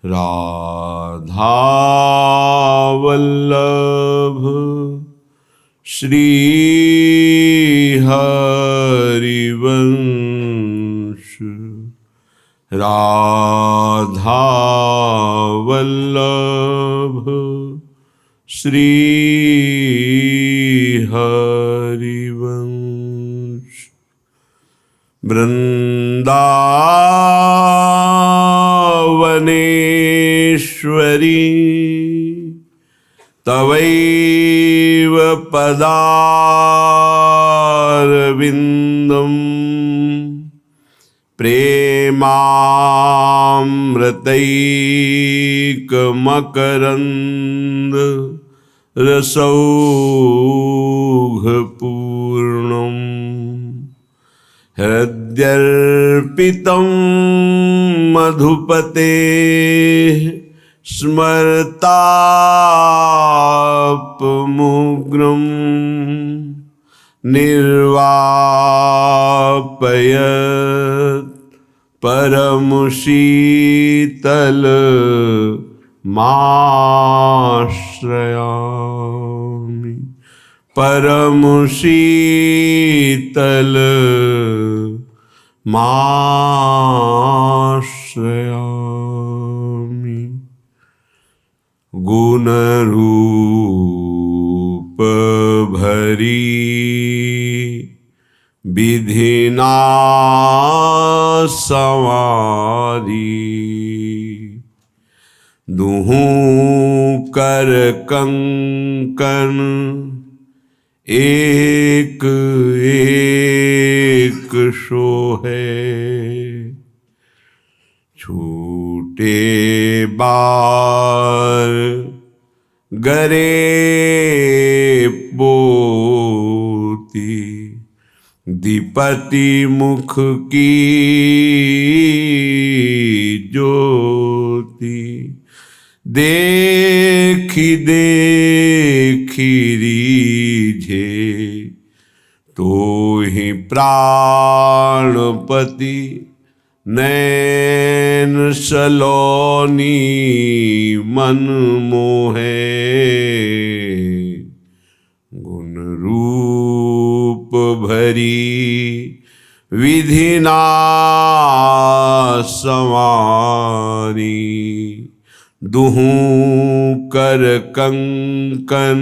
राधा वल्लभ श्री हरिवंश। राधा वल्लभ श्री हरिवंश। वृंदावनेश्वरी तवैव पदारविन्दम् प्रेमामृतैकमकरन्द रसौघपूर्णम्। हृद्यर्पितं मधुपतेः स्मरतापमुग्रम् निर्वापयत् परमशीतलमाश्रयामि। परमशीतलमाश्रयामि। गुणरूप भरी विधिना संवारी। दुहूं कर कंकन एक एक सोहे। छूटे बार गरे पोती। द्विपति मुख की ज्योति। देखी देखी रीझे तो ही प्राणपति। नैन सलोनी मन मोहे। गुण रूप भरी विधिना संवारी। दुहूं कर कंकन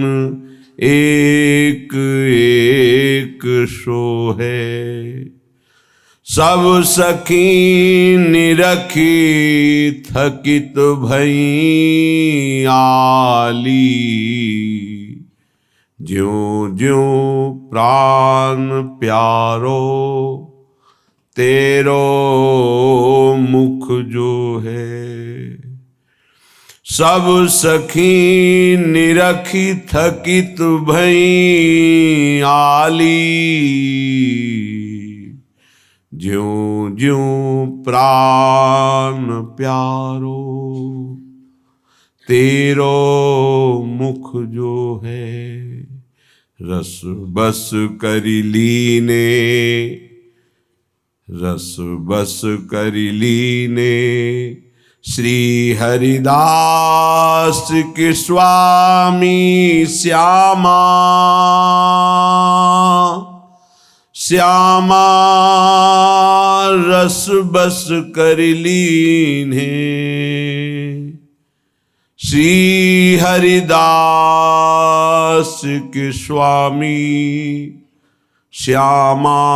एक एक सोहे। सब सखी निरखी थकित भई आली। ज्यों ज्यों प्राण प्यारो तेरो मुख जो है। सब सखी निरखी थकित भई आली। ज्यों ज्यों प्राण प्यारो तेरो मुख जो है। रस बस करि लीने रस बस करि लीने। श्री हरिदास के स्वामी श्यामा। श्यामा रस बस करि लीने। श्री हरिदास के स्वामी श्यामा।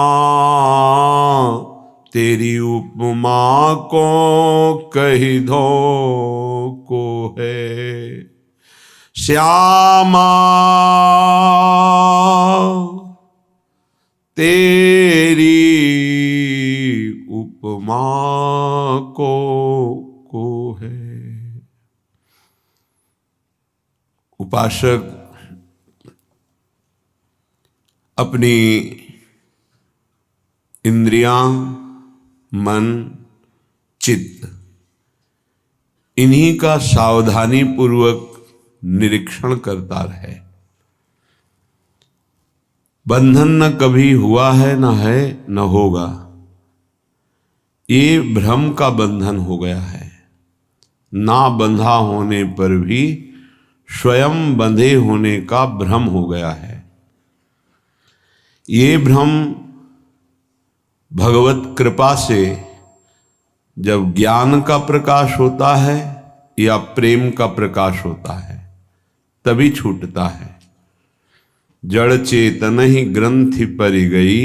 तेरी उपमा को कही दो को है। श्यामा तेरी उपमा को है। उपासक अपनी इंद्रियां, मन, चित्त इन्हीं का सावधानी पूर्वक निरीक्षण करता रहे। बंधन न कभी हुआ है, न है, न होगा। ये भ्रम का बंधन हो गया है। ना बंधा होने पर भी स्वयं बंधे होने का भ्रम हो गया है। ये भ्रम भगवत कृपा से जब ज्ञान का प्रकाश होता है या प्रेम का प्रकाश होता है तभी छूटता है। जड़ चेतन ही ग्रंथि परि गई,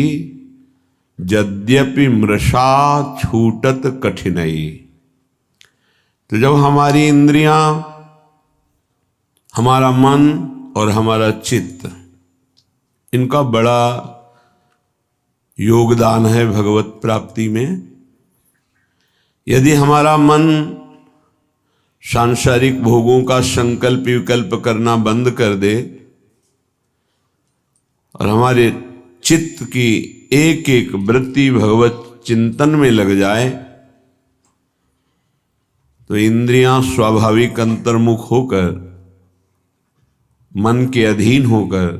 यद्यपि मृषा छूटत कठिनई। तो जब हमारी इंद्रियां, हमारा मन और हमारा चित्त, इनका बड़ा योगदान है भगवत प्राप्ति में। यदि हमारा मन सांसारिक भोगों का संकल्प विकल्प करना बंद कर दे और हमारे चित्त की एक एक वृत्ति भगवत चिंतन में लग जाए, तो इंद्रियां स्वाभाविक अंतर्मुख होकर, मन के अधीन होकर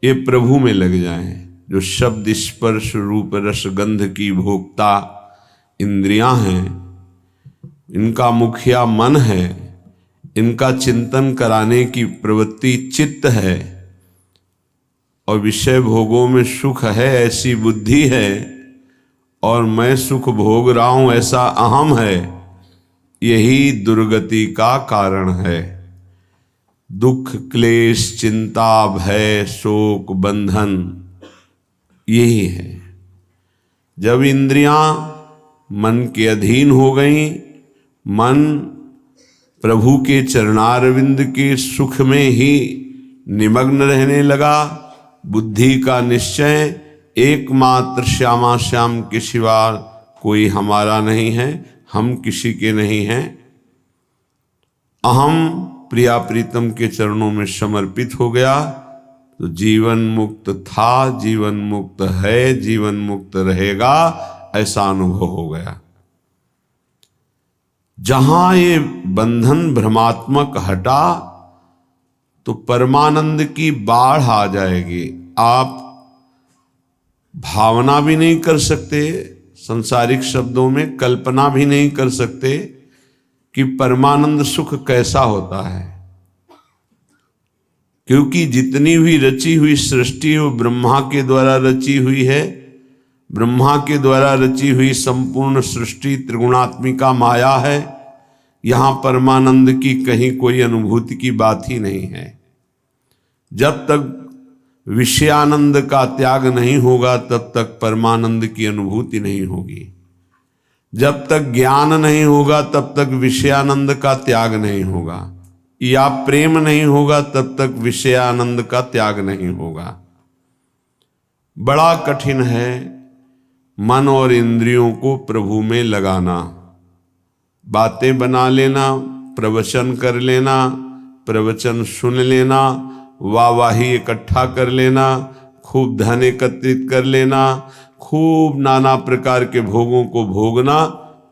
ये प्रभु में लग जाएं। जो शब्द स्पर्श रूप रस गंध की भोक्ता इंद्रियां हैं, इनका मुखिया मन है, इनका चिंतन कराने की प्रवृत्ति चित्त है, और विषय भोगों में सुख है ऐसी बुद्धि है, और मैं सुख भोग रहा हूं ऐसा अहम है, यही दुर्गति का कारण है। दुख क्लेश चिंता भय शोक बंधन यही है। जब इंद्रियां मन के अधीन हो गई, मन प्रभु के चरणारविंद के सुख में ही निमग्न रहने लगा, बुद्धि का निश्चय एकमात्र श्यामा श्याम के सिवा कोई हमारा नहीं है, हम किसी के नहीं हैं, अहम प्रिया प्रीतम के चरणों में समर्पित हो गया, तो जीवन मुक्त था, जीवन मुक्त है, जीवन मुक्त रहेगा, ऐसा अनुभव हो गया। जहां ये बंधन भ्रमात्मक हटा तो परमानंद की बाढ़ आ जाएगी। आप भावना भी नहीं कर सकते, संसारिक शब्दों में कल्पना भी नहीं कर सकते कि परमानंद सुख कैसा होता है, क्योंकि जितनी भी रची हुई सृष्टि वो ब्रह्मा के द्वारा रची हुई है। ब्रह्मा के द्वारा रची हुई संपूर्ण सृष्टि त्रिगुणात्मिका माया है। यहां परमानंद की कहीं कोई अनुभूति की बात ही नहीं है। जब तक विषयानंद का त्याग नहीं होगा तब तक परमानंद की अनुभूति नहीं होगी। जब तक ज्ञान नहीं होगा तब तक विषयानंद का त्याग नहीं होगा, या प्रेम नहीं होगा तब तक विषयानंद का त्याग नहीं होगा। बड़ा कठिन है मन और इंद्रियों को प्रभु में लगाना। बातें बना लेना, प्रवचन कर लेना, प्रवचन सुन लेना, वाहवाही इकट्ठा कर लेना, खूब धन एकत्रित कर लेना, खूब नाना प्रकार के भोगों को भोगना,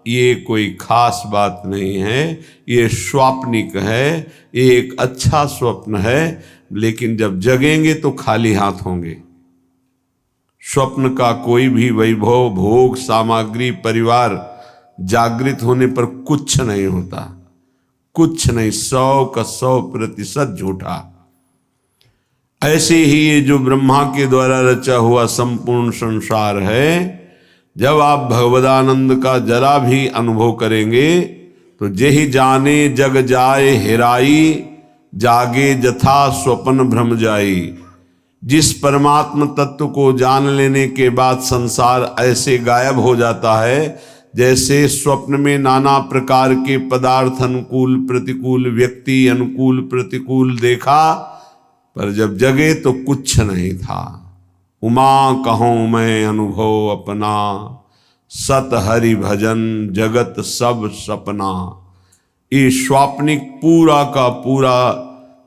ये कोई खास बात नहीं है। ये स्वाप्निक है, ये एक अच्छा स्वप्न है, लेकिन जब जगेंगे तो खाली हाथ होंगे। स्वप्न का कोई भी वैभव भोग सामग्री परिवार जागृत होने पर कुछ नहीं होता, कुछ नहीं, 100% झूठा। ऐसे ही ये जो ब्रह्मा के द्वारा रचा हुआ संपूर्ण संसार है, जब आप भगवदानंद का जरा भी अनुभव करेंगे तो जेहि जाने जग जाए हेराई, जागे जथा स्वप्न भ्रम जाई। जिस परमात्म तत्व को जान लेने के बाद संसार ऐसे गायब हो जाता है जैसे स्वप्न में नाना प्रकार के पदार्थ अनुकूल प्रतिकूल, व्यक्ति अनुकूल प्रतिकूल देखा, पर जब जगे तो कुछ नहीं था। उमा कहूँ मैं अनुभव अपना, सत हरि भजन जगत सब सपना। ये स्वाप्निक पूरा का पूरा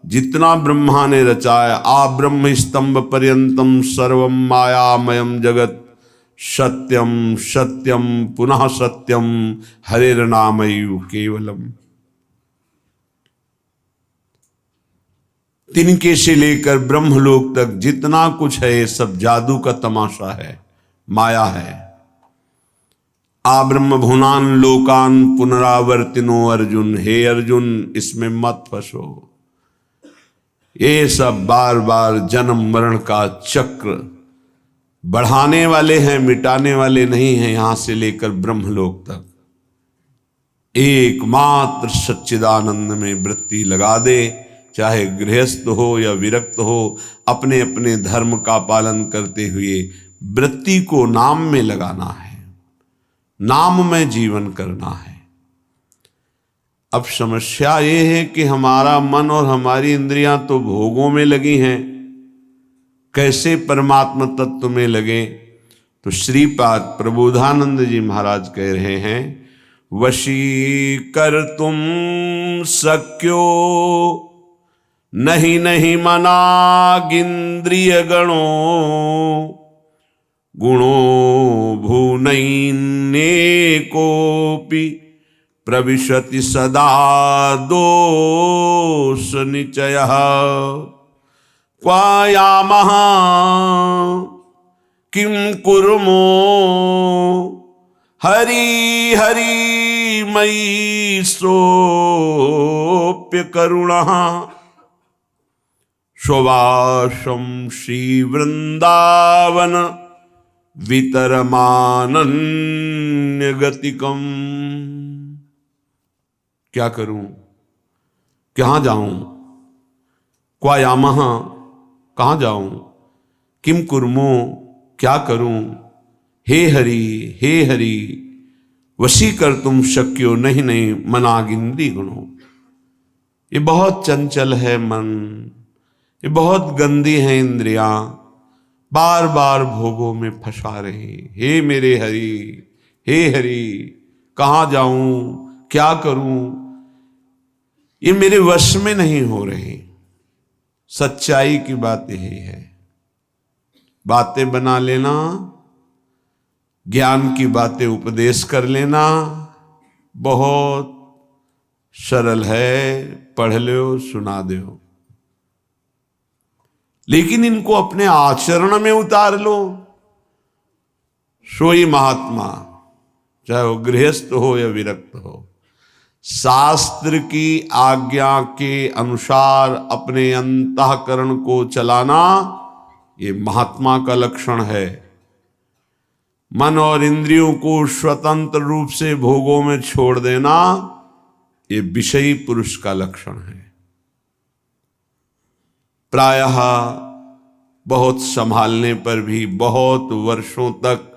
जितना ब्रह्मा ने रचाया, आ ब्रह्म स्तंभ पर्यंतम सर्वम मायामयम जगत, सत्यम सत्यम पुनः सत्यम हरेर्नामैव केवलम। तिनके से लेकर ब्रह्मलोक तक जितना कुछ है ये सब जादू का तमाशा है, माया है। आ ब्रह्म भुवनान लोकान पुनरावर्तिनो अर्जुन। हे अर्जुन, इसमें मत फंसो। ये सब बार बार जन्म मरण का चक्र बढ़ाने वाले हैं, मिटाने वाले नहीं हैं। यहां से लेकर ब्रह्मलोक तक एकमात्र सच्चिदानंद में वृत्ति लगा दे, चाहे गृहस्थ हो या विरक्त हो, अपने अपने धर्म का पालन करते हुए वृत्ति को नाम में लगाना है, नाम में जीवन करना है। अब समस्या ये है कि हमारा मन और हमारी इंद्रियां तो भोगों में लगी हैं, कैसे परमात्मा तत्व में लगे? तो श्रीपाद प्रबोधानंद जी महाराज कह रहे हैं, वशीकर्तुम शक्यो नहीं नहीं मनागिंद्रिय गणो, गुणो भूनैन्येकोऽपि प्रविशति सदा दोष निचयः। क्वायामः किं कुर्मो हरि हरि मयि सोऽप्य करुणः। स्ववासं श्रीवृन्दावन वितरमानन्यगतिकम्। क्या करूं, कहाँ जाऊं? क्वायामः, कहाँ जाऊं? किम कुर्मो, क्या करूं? हे हरि वशीकर्तुम शक्यो नहीं नहीं मनागिंद्रि गुणों। ये बहुत चंचल है मन, ये बहुत गंदी है इंद्रियां, बार बार भोगों में फंसा रहे। हे मेरे हरि, हे हरि, कहाँ जाऊं, क्या करूं? ये मेरे वश में नहीं हो रहे। सच्चाई की बात यही है। बातें बना लेना, ज्ञान की बातें उपदेश कर लेना बहुत सरल है, पढ़ लो सुना दो, लेकिन इनको अपने आचरण में उतार लो, सोई महात्मा, चाहे वो गृहस्थ हो या विरक्त हो। शास्त्र की आज्ञा के अनुसार अपने अंतःकरण को चलाना ये महात्मा का लक्षण है। मन और इंद्रियों को स्वतंत्र रूप से भोगों में छोड़ देना ये विषयी पुरुष का लक्षण है। प्रायः बहुत संभालने पर भी, बहुत वर्षों तक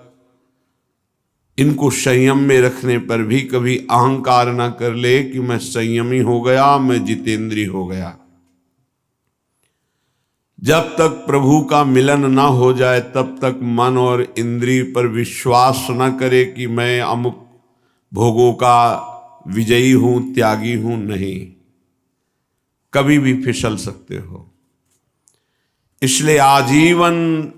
इनको संयम में रखने पर भी कभी अहंकार न कर ले कि मैं संयमी हो गया, मैं जितेंद्रिय हो गया। जब तक प्रभु का मिलन न हो जाए तब तक मन और इंद्रिय पर विश्वास न करे कि मैं अमुक भोगों का विजयी हूं, त्यागी हूं। नहीं, कभी भी फिसल सकते हो। इसलिए आजीवन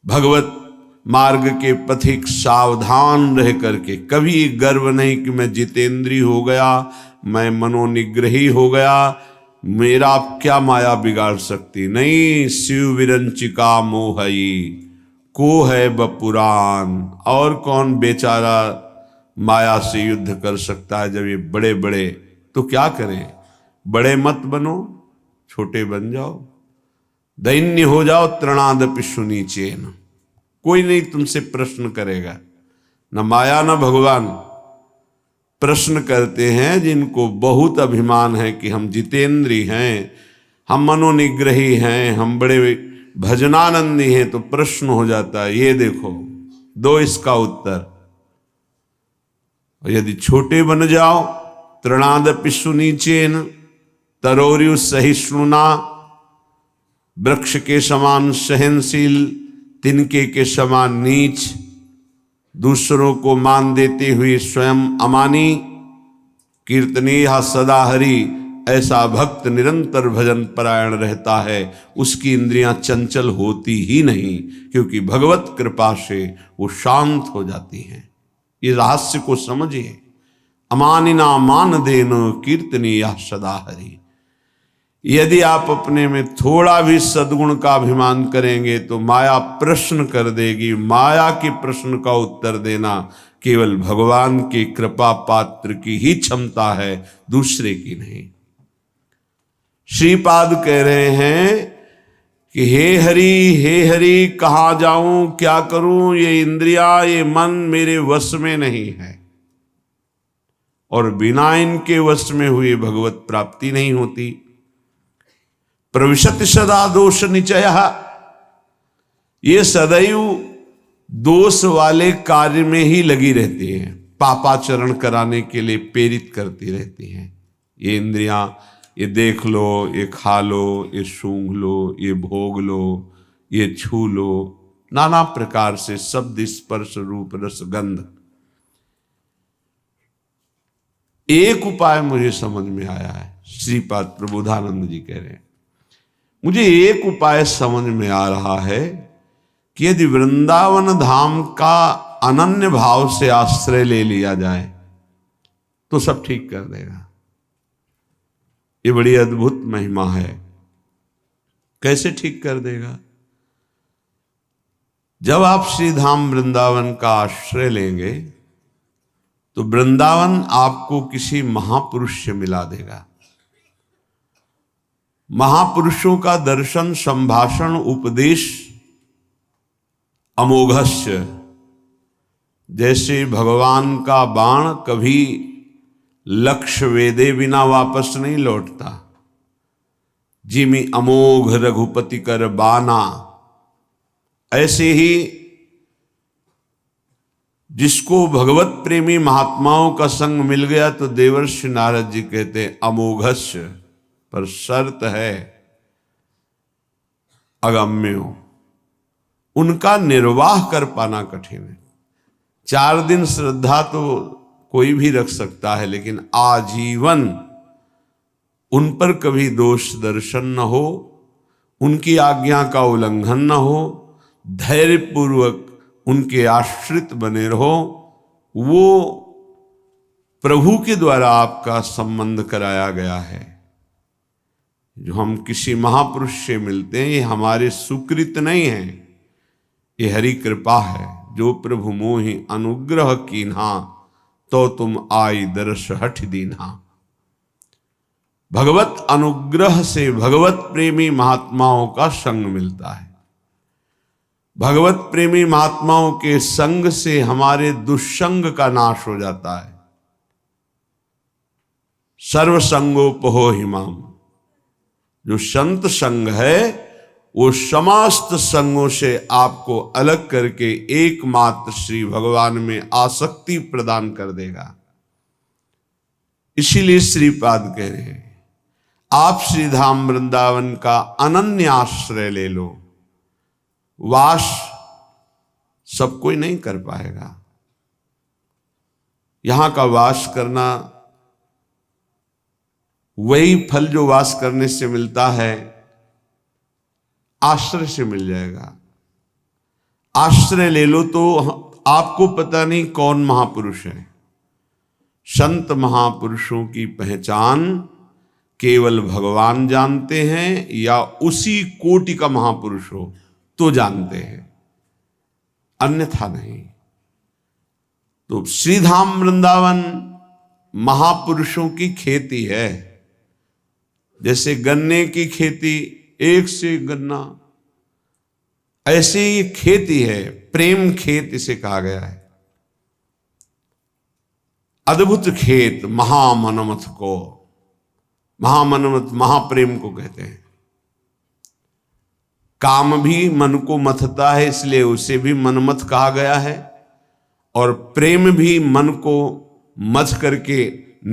भगवत मार्ग के पथिक सावधान रह करके कभी गर्व नहीं कि मैं जितेंद्रिय हो गया, मैं मनोनिग्रही हो गया, मेरा क्या माया बिगाड़ सकती। नहीं, शिव विरंचिका मोहई को है बपुराण। और कौन बेचारा माया से युद्ध कर सकता है जब ये बड़े बड़े। तो क्या करें, बड़े मत बनो, छोटे बन जाओ, दैन्य हो जाओ, तृणादपि सुनीचेन। कोई नहीं तुमसे प्रश्न करेगा, न माया न भगवान। प्रश्न करते हैं जिनको बहुत अभिमान है कि हम जितेंद्रिय हैं, हम मनोनिग्रही हैं, हम बड़े भजनानंदी हैं। तो प्रश्न हो जाता है, ये देखो, दो इसका उत्तर। यदि छोटे बन जाओ, तृणादपि सुनीचेन तरोर्यु सहिष्णुना, वृक्ष के समान सहनशील, तिनके के समान नीच, दूसरों को मान देते हुए स्वयं अमानी, कीर्तनीय सदा हरि, ऐसा भक्त निरंतर भजन परायण रहता है। उसकी इंद्रियां चंचल होती ही नहीं, क्योंकि भगवत कृपा से वो शांत हो जाती हैं। ये रहस्य को समझिए। अमानिना मान देन कीर्तनीय सदा हरि। यदि आप अपने में थोड़ा भी सद्गुण का अभिमान करेंगे तो माया प्रश्न कर देगी। माया के प्रश्न का उत्तर देना केवल भगवान के कृपा पात्र की ही क्षमता है, दूसरे की नहीं। श्रीपाद कह रहे हैं कि हे हरि कहाँ जाऊं, क्या करूं, ये इंद्रिया ये मन मेरे वश में नहीं है, और बिना इनके वश में हुए भगवत प्राप्ति नहीं होती। प्रविशति सदा दोष निचय, ये सदैव दोष वाले कार्य में ही लगी रहती हैं, पापाचरण कराने के लिए प्रेरित करती रहती हैं। ये इंद्रियां, ये देख लो, ये खा लो, ये सूंघ लो, ये भोग लो, ये छू लो, नाना प्रकार से शब्द स्पर्श रूप रस गंध। एक उपाय मुझे समझ में आया है, श्रीपाद प्रबोधानंद जी कह रहे हैं, मुझे एक उपाय समझ में आ रहा है कि यदि वृंदावन धाम का अनन्य भाव से आश्रय ले लिया जाए तो सब ठीक कर देगा। ये बड़ी अद्भुत महिमा है। कैसे ठीक कर देगा? जब आप श्री धाम वृंदावन का आश्रय लेंगे तो वृंदावन आपको किसी महापुरुष से मिला देगा। महापुरुषों का दर्शन, संभाषण, उपदेश अमोघस्य, जैसे भगवान का बाण कभी लक्ष्य वेदे बिना वापस नहीं लौटता, जिमि अमोघ रघुपति कर बाना, ऐसे ही जिसको भगवत प्रेमी महात्माओं का संग मिल गया तो देवर्षि नारद जी कहते हैं अमोघस्य, पर शर्त है अगम्यो, उनका निर्वाह कर पाना कठिन है। 4 दिन श्रद्धा तो कोई भी रख सकता है, लेकिन आजीवन उन पर कभी दोष दर्शन न हो, उनकी आज्ञा का उल्लंघन न हो, धैर्यपूर्वक उनके आश्रित बने रहो। वो प्रभु के द्वारा आपका संबंध कराया गया है। जो हम किसी महापुरुष से मिलते हैं, ये हमारे सुकृत नहीं है, ये हरि कृपा है। जो प्रभु मोहि अनुग्रह कीन्हा, तो तुम आई दर्श हठ दीन्हा। भगवत अनुग्रह से भगवत प्रेमी महात्माओं का संग मिलता है। भगवत प्रेमी महात्माओं के संग से हमारे दुष्संग का नाश हो जाता है। सर्वसंगोपहो हिमाम, जो संत संग है वो समस्त संगों से आपको अलग करके एकमात्र श्री भगवान में आसक्ति प्रदान कर देगा। इसीलिए श्रीपाद कह रहे हैं आप श्री धाम वृंदावन का अनन्य आश्रय ले लो। वास सब कोई नहीं कर पाएगा। यहां का वास करना, वही फल जो वास करने से मिलता है आश्रय से मिल जाएगा। आश्रय ले लो तो आपको पता नहीं कौन महापुरुष है। संत महापुरुषों की पहचान केवल भगवान जानते हैं, या उसी कोटि का महापुरुष हो तो जानते हैं, अन्यथा नहीं। तो श्रीधाम वृंदावन महापुरुषों की खेती है। जैसे गन्ने की खेती, एक से गन्ना, ऐसे ही खेती है। प्रेम खेत इसे कहा गया है। अद्भुत खेत महामनमथ को, महामनमथ महाप्रेम को कहते हैं। काम भी मन को मथता है, इसलिए उसे भी मनमथ कहा गया है। और प्रेम भी मन को मथ करके,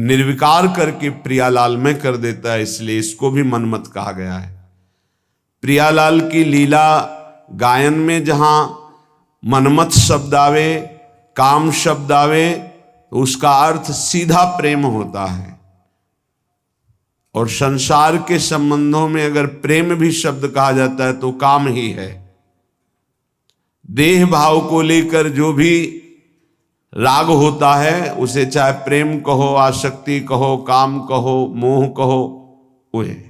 निर्विकार करके प्रियालाल में कर देता है, इसलिए इसको भी मनमथ कहा गया है। प्रियालाल की लीला गायन में जहां मनमथ शब्द आवे, काम शब्द आवे, तो उसका अर्थ सीधा प्रेम होता है। और संसार के संबंधों में अगर प्रेम भी शब्द कहा जाता है तो काम ही है। देह भाव को लेकर जो भी राग होता है उसे चाहे प्रेम कहो, आसक्ति कहो, काम कहो, मोह कहो, वो है।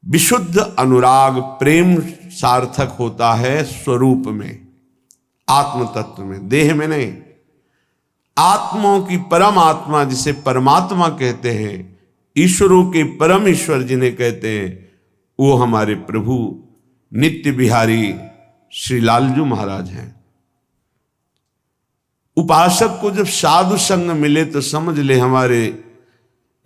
विशुद्ध अनुराग प्रेम सार्थक होता है स्वरूप में, आत्म तत्व में, देह में नहीं। आत्माओं की परम आत्मा जिसे परमात्मा कहते हैं, ईश्वरों के परम ईश्वर जिन्हें कहते हैं, वो हमारे प्रभु नित्य बिहारी श्री लालजू महाराज हैं। उपासक को जब साधु संग मिले तो समझ ले हमारे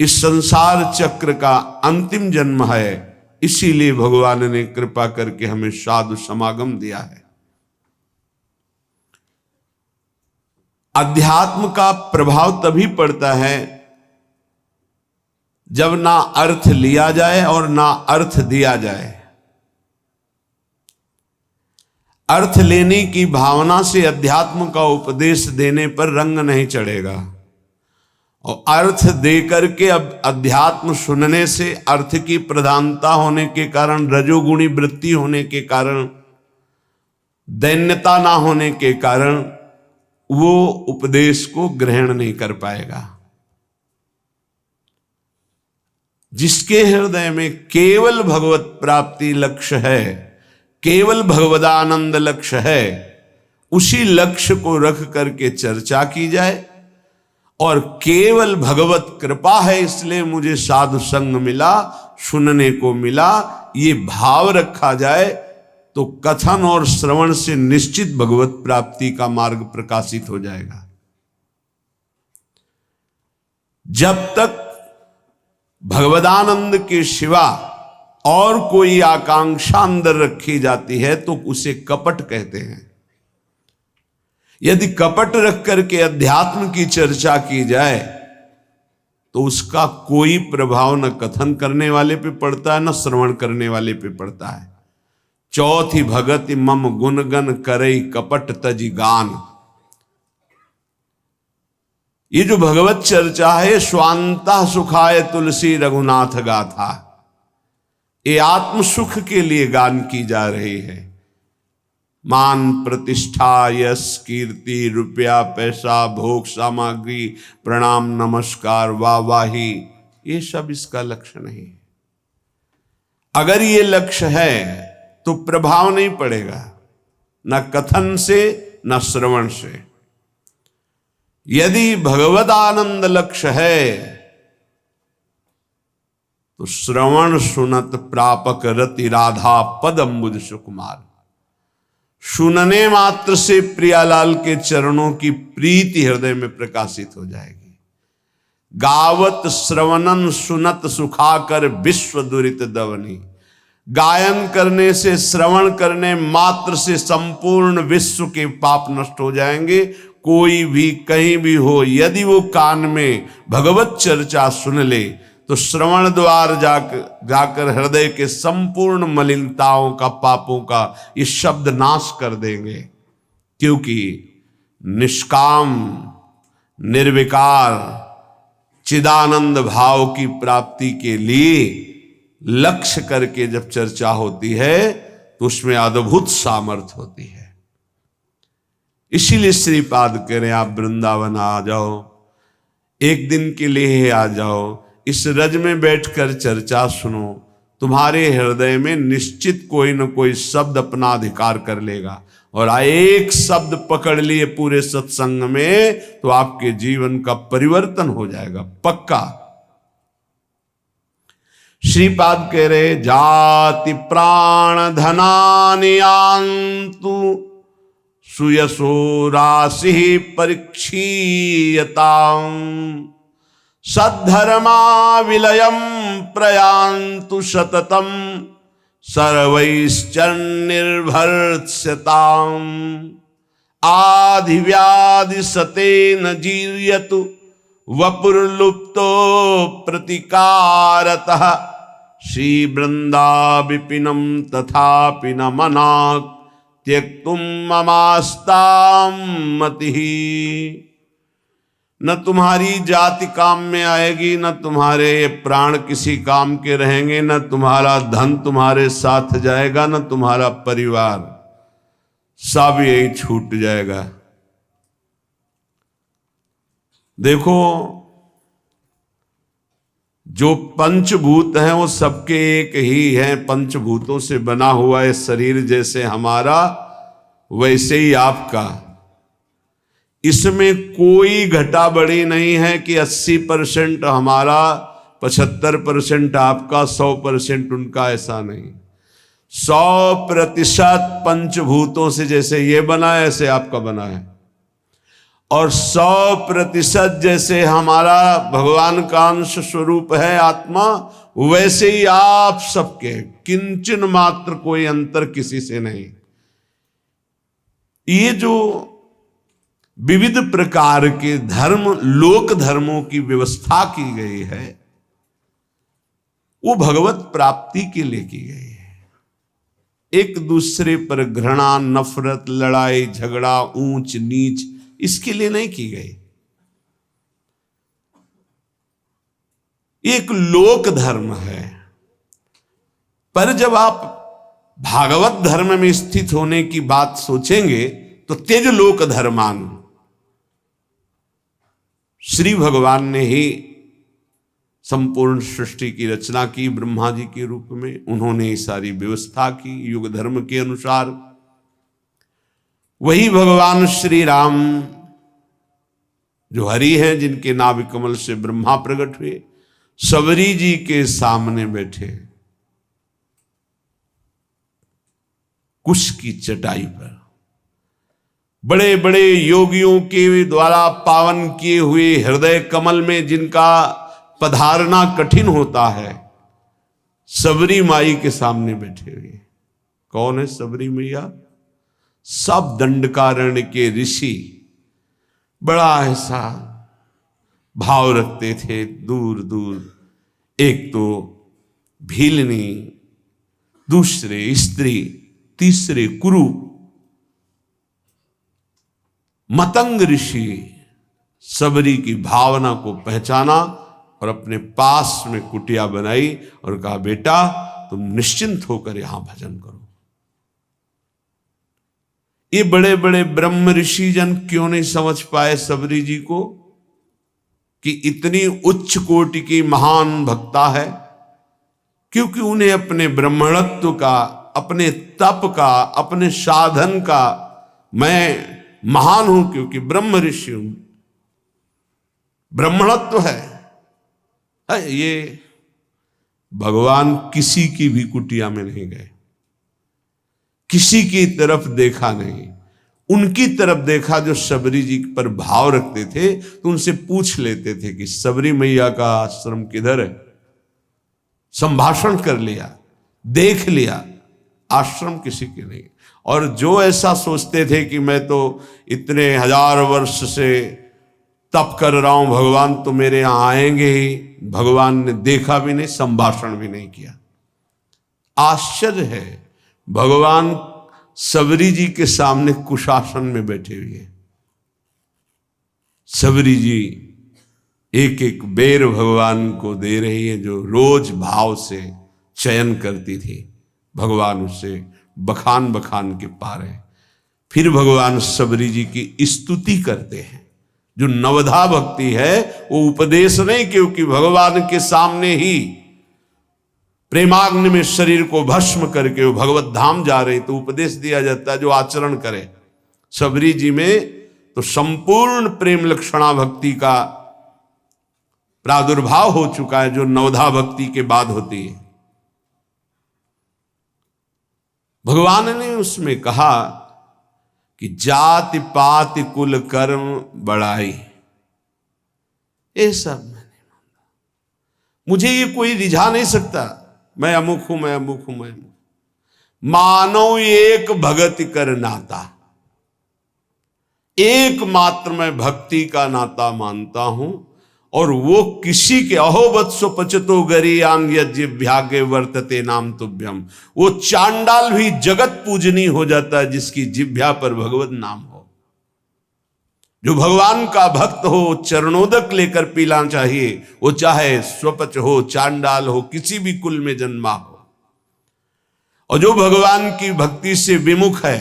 इस संसार चक्र का अंतिम जन्म है। इसीलिए भगवान ने कृपा करके हमें साधु समागम दिया है। अध्यात्म का प्रभाव तभी पड़ता है जब ना अर्थ लिया जाए और ना अर्थ दिया जाए। अर्थ लेने की भावना से अध्यात्म का उपदेश देने पर रंग नहीं चढ़ेगा, और अर्थ दे करके अब अध्यात्म सुनने से अर्थ की प्रधानता होने के कारण, रजोगुणी वृत्ति होने के कारण, दैन्यता ना होने के कारण वो उपदेश को ग्रहण नहीं कर पाएगा। जिसके हृदय में केवल भगवत प्राप्ति लक्ष्य है, केवल भगवदानंद लक्ष्य है, उसी लक्ष्य को रख करके चर्चा की जाए। और केवल भगवत कृपा है इसलिए मुझे साधु संग मिला, सुनने को मिला, ये भाव रखा जाए तो कथन और श्रवण से निश्चित भगवत प्राप्ति का मार्ग प्रकाशित हो जाएगा। जब तक भगवदानंद के सिवा और कोई आकांक्षा अंदर रखी जाती है तो उसे कपट कहते हैं। यदि कपट रख करके अध्यात्म की चर्चा की जाए तो उसका कोई प्रभाव न कथन करने वाले पे पड़ता है, न श्रवण करने वाले पे पड़ता है। चौथी भगति मम गुणगन करई कपट तजी गान। ये जो भगवत चर्चा है, स्वांता सुखाय तुलसी रघुनाथ गाथा, ये आत्म सुख के लिए गान की जा रही है। मान प्रतिष्ठा यश कीर्ति रुपया पैसा भोग सामग्री प्रणाम नमस्कार वाहवाही, ये सब इसका लक्ष्य नहीं है। अगर ये लक्ष्य है तो प्रभाव नहीं पड़ेगा, न कथन से न श्रवण से। यदि भगवद आनंद लक्ष्य है तो श्रवण सुनत प्रापक रति राधा पद अम्बुज सुकुमार। सुनने मात्र से प्रियालाल के चरणों की प्रीति हृदय में प्रकाशित हो जाएगी। गावत श्रवणन सुनत सुखाकर विश्व दुरित दवनी। गायन करने से, श्रवण करने मात्र से संपूर्ण विश्व के पाप नष्ट हो जाएंगे। कोई भी कहीं भी हो, यदि वो कान में भगवत चर्चा सुन ले तो श्रवण द्वार जाकर हृदय के संपूर्ण मलिनताओं का, पापों का ये शब्द नाश कर देंगे। क्योंकि निष्काम निर्विकार चिदानंद भाव की प्राप्ति के लिए लक्ष्य करके जब चर्चा होती है तो उसमें अद्भुत सामर्थ्य होती है। इसीलिए श्रीपाद कह रहे हैं आप वृंदावन आ जाओ, एक दिन के लिए आ जाओ, इस रज में बैठकर चर्चा सुनो, तुम्हारे हृदय में निश्चित कोई न कोई शब्द अपना अधिकार कर लेगा। और एक शब्द पकड़ लिए पूरे सत्संग में तो आपके जीवन का परिवर्तन हो जाएगा पक्का। श्रीपाद कह रहे जाति प्राण धनानियांतु सुयसो राशि परीक्षीयताम् सद्धर्मा विलयम प्रयान्तु सततम सर्वैश्चर्निर्भर्त्स्यताम् आधिव्याधि सतेन जीर्यतु वपुर्लुप्तो प्रतिकारतः श्री वृंदा विपिनम तथापि न मनाक् त्यक्तुम ममास्तां मतिः। न तुम्हारी जाति काम में आएगी, न तुम्हारे प्राण किसी काम के रहेंगे, न तुम्हारा धन तुम्हारे साथ जाएगा, न तुम्हारा परिवार, सब यही छूट जाएगा। देखो जो पंचभूत हैं वो सबके एक ही हैं, पंचभूतों से बना हुआ है शरीर जैसे हमारा, वैसे ही आपका। इसमें कोई घटा बढ़ी नहीं है कि 80% हमारा, 75% आपका, 100% उनका, ऐसा नहीं। 100% पंचभूतों से जैसे ये बना है ऐसे आपका बना है, और 100% जैसे हमारा भगवान का अंश स्वरूप है आत्मा, वैसे ही आप सबके, किंचन मात्र कोई अंतर किसी से नहीं। ये जो विविध प्रकार के धर्म, लोक धर्मों की व्यवस्था की गई है, वो भगवत प्राप्ति के लिए की गई है। एक दूसरे पर घृणा, नफरत, लड़ाई झगड़ा, ऊंच नीच, इसके लिए नहीं की गई। एक लोक धर्म है। पर जब आप भागवत धर्म में स्थित होने की बात सोचेंगे तो तेज लोक धर्मान, श्री भगवान ने ही संपूर्ण सृष्टि की रचना की ब्रह्मा जी के रूप में। उन्होंने सारी व्यवस्था की युग धर्म के अनुसार। वही भगवान श्री राम जो हरि हैं, जिनके नाभि कमल से ब्रह्मा प्रकट हुए, सबरी जी के सामने बैठे कुश की चटाई पर, बड़े बड़े योगियों के द्वारा पावन किए हुए हृदय कमल में जिनका पधारना कठिन होता है, सबरी माई के सामने बैठे हुए। कौन है सबरी मैया? सब दंडकारण्य के ऋषि बड़ा ऐसा भाव रखते थे दूर दूर। एक तो भीलनी, दूसरे स्त्री, तीसरे कुरु, मतंग ऋषि सबरी की भावना को पहचाना और अपने पास में कुटिया बनाई और कहा, बेटा तुम निश्चिंत होकर यहां भजन करो। ये बड़े बड़े ब्रह्म ऋषि जन क्यों नहीं समझ पाए सबरी जी को कि इतनी उच्च कोटि की महान भक्ता है? क्योंकि उन्हें अपने ब्रह्मणत्व का, अपने तप का, अपने साधन का, मैं महान हूं क्योंकि ब्रह्म ऋषि हूं, ब्रह्मणत्व है। ये भगवान किसी की भी कुटिया में नहीं गए, किसी की तरफ देखा नहीं, उनकी तरफ देखा जो सबरी जी पर भाव रखते थे। तो उनसे पूछ लेते थे कि सबरी मैया का आश्रम किधर है। संभाषण कर लिया, देख लिया, आश्रम किसी के नहीं। और जो ऐसा सोचते थे कि मैं तो इतने 1000 वर्ष से तप कर रहा हूं, भगवान तो मेरे यहां आएंगे ही, भगवान ने देखा भी नहीं, संभाषण भी नहीं किया। आश्चर्य है, भगवान सबरी जी के सामने कुशासन में बैठे हुए। सबरी जी एक एक बेर भगवान को दे रही है, जो रोज भाव से चयन करती थी। भगवान उससे बखान बखान के पा रहे। फिर भगवान सबरी जी की स्तुति करते हैं। जो नवधा भक्ति है वो उपदेश नहीं, क्योंकि भगवान के सामने ही प्रेमाग्नि में शरीर को भस्म करके वो भगवत धाम जा रहे, तो उपदेश दिया जाता है जो आचरण करे। सबरी जी में तो संपूर्ण प्रेम लक्षणा भक्ति का प्रादुर्भाव हो चुका है, जो नवधा भक्ति के बाद होती है। भगवान ने उसमें कहा कि जाति पाति कुल कर्म बड़ाई, ये सब मैंने माना, मुझे ये कोई रिझा नहीं सकता। मैं अमुक हूं, मैं अमुक हूं, मैं मानो एक भगति कर नाता, एकमात्र मैं भक्ति का नाता मानता हूं। और वो किसी के अहोवत्सो पचतो गरियान यज्ञ वर्तते नाम तुभ्यम, वो चांडाल भी जगत पूजनी हो जाता है जिसकी जिह्वा पर भगवत नाम हो। जो भगवान का भक्त हो, चरणोदक लेकर पीना चाहिए, वो चाहे स्वपच हो, चांडाल हो, किसी भी कुल में जन्मा हो। और जो भगवान की भक्ति से विमुख है,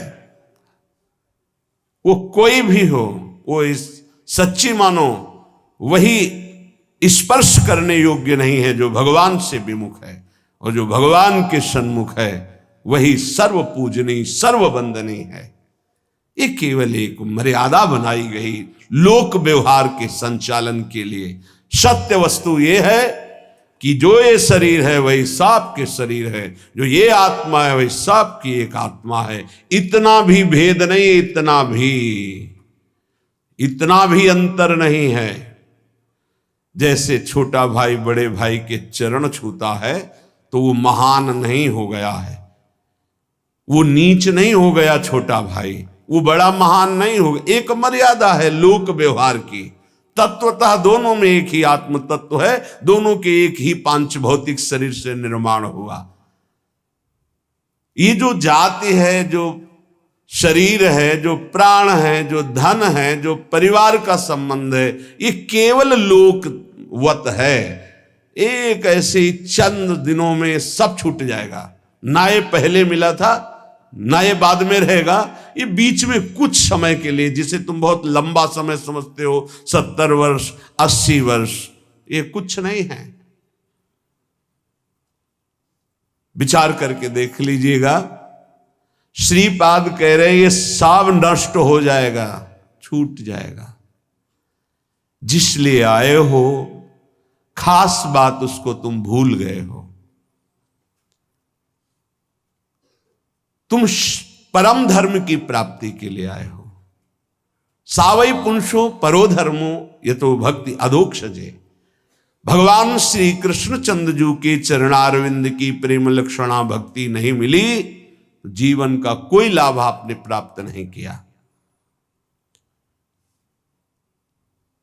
वो कोई भी हो, वो इस सच्ची मानो वही स्पर्श करने योग्य नहीं है जो भगवान से विमुख है। और जो भगवान के सन्मुख है वही सर्व पूजनीय, सर्व वंदनीय है। ये केवल एक मर्यादा बनाई गई लोक व्यवहार के संचालन के लिए। सत्य वस्तु ये है कि जो ये शरीर है वही सांप के शरीर है, जो ये आत्मा है वही सांप की एक आत्मा है। इतना भी भेद नहीं, इतना भी अंतर नहीं है। जैसे छोटा भाई बड़े भाई के चरण छूता है तो वो महान नहीं हो गया है, वो नीच नहीं हो गया छोटा भाई, वो बड़ा महान नहीं हो गया। एक मर्यादा है लोक व्यवहार की। तत्वतः दोनों में एक ही आत्म तत्व है, दोनों के एक ही पांच भौतिक शरीर से निर्माण हुआ। ये जो जाति है, जो शरीर है, जो प्राण है, जो धन है, जो परिवार का संबंध है, ये केवल लोकवत है। एक ऐसे ही चंद दिनों में सब छूट जाएगा। ना ये पहले मिला था ना ये बाद में रहेगा, ये बीच में कुछ समय के लिए, जिसे तुम बहुत लंबा समय समझते हो, 70 वर्ष 80 वर्ष, ये कुछ नहीं है। विचार करके देख लीजिएगा। श्रीपाद कह रहे ये सब नष्ट हो जाएगा, छूट जाएगा। जिसलिए आए हो खास बात उसको तुम भूल गए हो। तुम परम धर्म की प्राप्ति के लिए आए हो। सावई पुंसो परो धर्मो ये तो भक्ति अधोक्षजे। भगवान श्री कृष्णचंद्र के चरणारविंद की प्रेम लक्षणा भक्ति नहीं मिली तो जीवन का कोई लाभ आपने प्राप्त नहीं किया।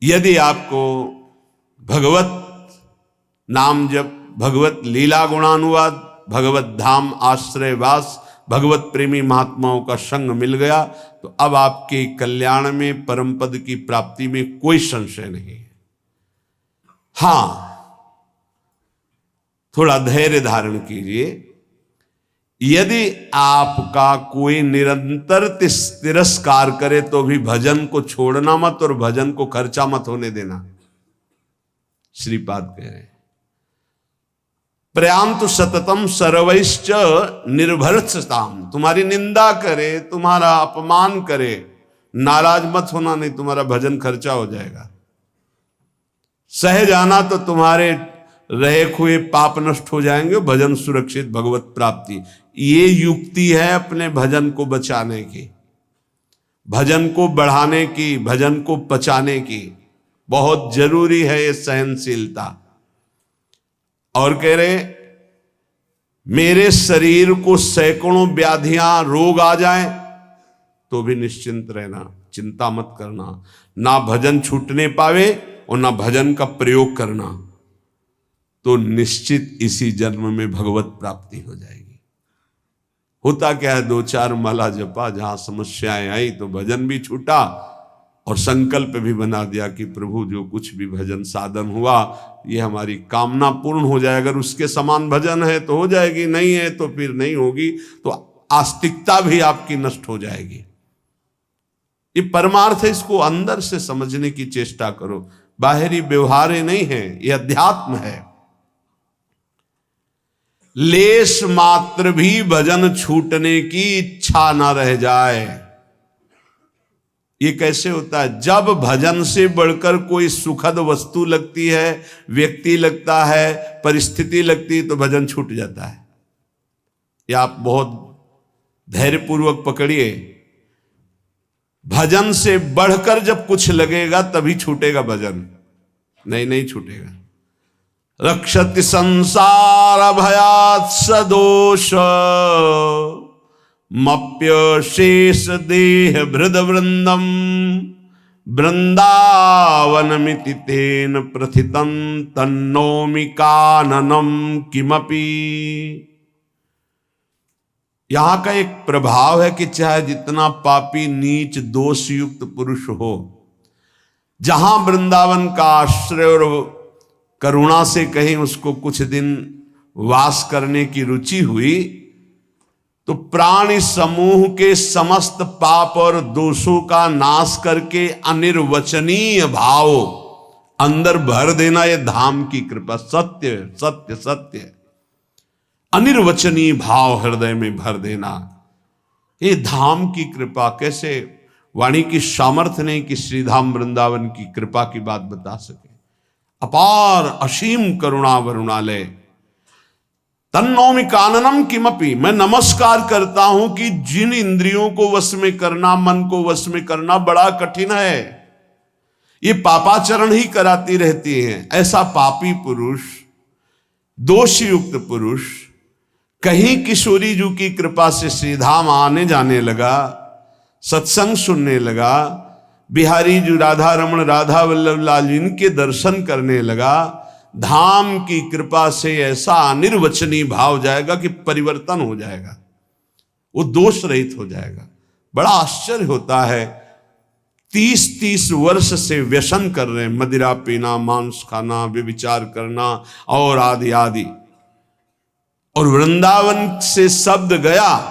यदि आपको भगवत नाम जप, भगवत लीला गुणानुवाद, भगवत धाम आश्रयवास, भगवत प्रेमी महात्माओं का संग मिल गया तो अब आपके कल्याण में, परम पद की प्राप्ति में कोई संशय नहीं है। हां, थोड़ा धैर्य धारण कीजिए। यदि आपका कोई निरंतर तिरस्कार करे तो भी भजन को छोड़ना मत और भजन को खर्चा मत होने देना। श्रीपाद कह रहे हैं प्रयांतु सततम सर्वैश्च निर्भरताम। तुम्हारी निंदा करे, तुम्हारा अपमान करे, नाराज मत होना, नहीं तुम्हारा भजन खर्चा हो जाएगा। सह जाना तो तुम्हारे रहे हुए पाप नष्ट हो जाएंगे, भजन सुरक्षित, भगवत प्राप्ति। ये युक्ति है अपने भजन को बचाने की, भजन को बढ़ाने की, भजन को पचाने की। बहुत जरूरी है ये सहनशीलता। और कह रहे मेरे शरीर को सैकड़ों व्याधियां रोग आ जाएं तो भी निश्चिंत रहना, चिंता मत करना। ना भजन छूटने पावे और ना भजन का प्रयोग करना तो निश्चित इसी जन्म में भगवत प्राप्ति हो जाएगी। होता क्या है, 2-4 माला जपा, जहां समस्याएं आई तो भजन भी छूटा और संकल्प भी बना दिया कि प्रभु जो कुछ भी भजन साधन हुआ ये हमारी कामना पूर्ण हो जाए। अगर उसके समान भजन है तो हो जाएगी, नहीं है तो फिर नहीं होगी, तो आस्तिकता भी आपकी नष्ट हो जाएगी। ये परमार्थ है, इसको अंदर से समझने की चेष्टा करो। बाहरी व्यवहार नहीं है, ये अध्यात्म है। लेश मात्र भी भजन छूटने की इच्छा ना रह जाए। ये कैसे होता है? जब भजन से बढ़कर कोई सुखद वस्तु लगती है, व्यक्ति लगता है, परिस्थिति लगती है तो भजन छूट जाता है। ये आप बहुत धैर्यपूर्वक पकड़िए। भजन से बढ़कर जब कुछ लगेगा तभी छूटेगा भजन, नहीं छूटेगा। रक्षति संसार भयात् सदोष मप्य शेष देह भृद वृंदम वृंदावनमिति तेन प्रथितं तन्नोमि काननम किमपि। यहां का एक प्रभाव है कि चाहे जितना पापी नीच दोष युक्त पुरुष हो, जहां वृंदावन का आश्रय और करुणा से कहीं उसको कुछ दिन वास करने की रुचि हुई तो प्राणी समूह के समस्त पाप और दोषों का नाश करके अनिर्वचनीय भाव अंदर भर देना, ये धाम की कृपा। सत्य सत्य सत्य, अनिर्वचनीय भाव हृदय में भर देना, ये धाम की कृपा। कैसे? वाणी की सामर्थ्य नहीं कि श्रीधाम वृंदावन की कृपा की बात बता सके। अपार असीम करुणा वरुणालय तन्नौमि काननम किमपि, मैं नमस्कार करता हूं कि जिन इंद्रियों को वश में करना, मन को वश में करना बड़ा कठिन है, ये पापाचरण ही कराती रहती हैं। ऐसा पापी पुरुष, दोष युक्त पुरुष कहीं किशोरी जी की कृपा से श्रीधाम आने जाने लगा, सत्संग सुनने लगा, बिहारी जी राधा रमण राधा वल्लभ लाल इनके दर्शन करने लगा, धाम की कृपा से ऐसा अनिर्वचनीय भाव जाएगा कि परिवर्तन हो जाएगा, वो दोष रहित हो जाएगा। बड़ा आश्चर्य होता है, 30-30 वर्ष से व्यसन कर रहे हैं, मदिरा पीना, मांस खाना, व्यभिचार करना और आदि आदि, और वृंदावन से शब्द गया,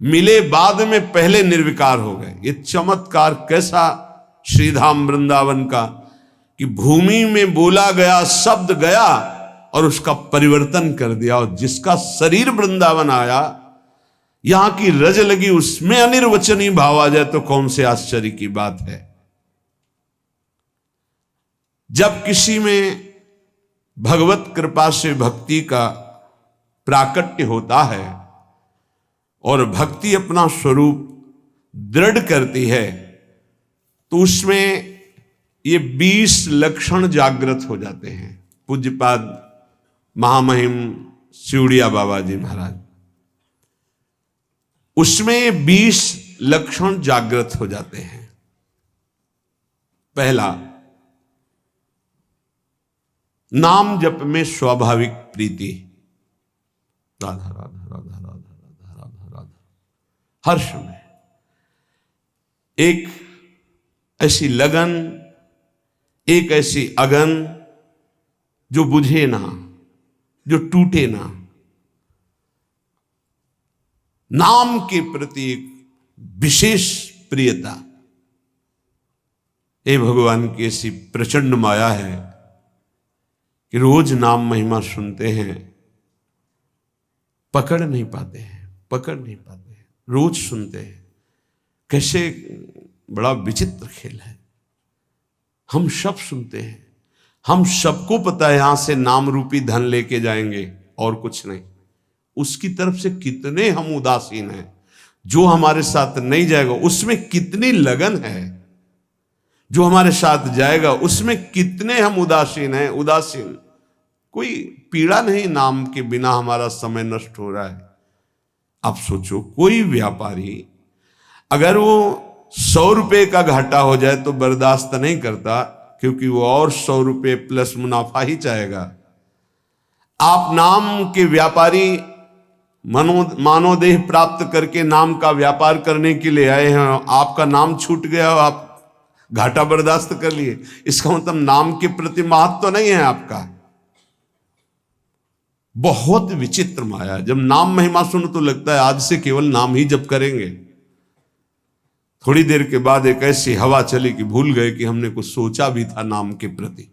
मिले बाद में पहले निर्विकार हो गए। ये चमत्कार कैसा श्रीधाम वृंदावन का कि भूमि में बोला गया शब्द गया और उसका परिवर्तन कर दिया, और जिसका शरीर वृंदावन आया, यहां की रज लगी, उसमें अनिर्वचनीय भाव आ जाए तो कौन से आश्चर्य की बात है। जब किसी में भगवत कृपा से भक्ति का प्राकट्य होता है और भक्ति अपना स्वरूप दृढ़ करती है, तो उसमें ये 20 लक्षण जागृत हो जाते हैं। पूज्यपाद महामहिम सिउड़िया बाबा जी महाराज, उसमें 20 लक्षण जागृत हो जाते हैं। पहला, नाम जप में स्वाभाविक प्रीति, राधा राधा राधा राधा राधा राधा राधा, हर समय एक ऐसी लगन, एक ऐसी अगन जो बुझे ना, जो टूटे ना, नाम के प्रति एक विशेष प्रियता। ये भगवान की ऐसी प्रचंड माया है कि रोज नाम महिमा सुनते हैं, पकड़ नहीं पाते हैं, रोज सुनते हैं। कैसे बड़ा विचित्र खेल है। हम सब सुनते हैं, हम सबको पता है यहां से नाम रूपी धन लेके जाएंगे और कुछ नहीं। उसकी तरफ से कितने हम उदासीन हैं। जो हमारे साथ नहीं जाएगा उसमें कितनी लगन है, जो हमारे साथ जाएगा उसमें कितने हम उदासीन हैं। उदासीन, कोई पीड़ा नहीं, नाम के बिना हमारा समय नष्ट हो रहा है। आप सोचो, कोई व्यापारी अगर वो 100 रुपये का घाटा हो जाए तो बर्दाश्त नहीं करता, क्योंकि वो और 100 रुपये प्लस मुनाफा ही चाहेगा। आप नाम के व्यापारी मानवदेह प्राप्त करके नाम का व्यापार करने के लिए आए हैं, आपका नाम छूट गया, आप घाटा बर्दाश्त कर लिए, इसका मतलब नाम के प्रति महत्व तो नहीं है आपका। बहुत विचित्र माया। जब नाम महिमा सुनो तो लगता है आज से केवल नाम ही जप करेंगे। थोड़ी देर के बाद एक ऐसी हवा चली कि भूल गए कि हमने कुछ सोचा भी था नाम के प्रति।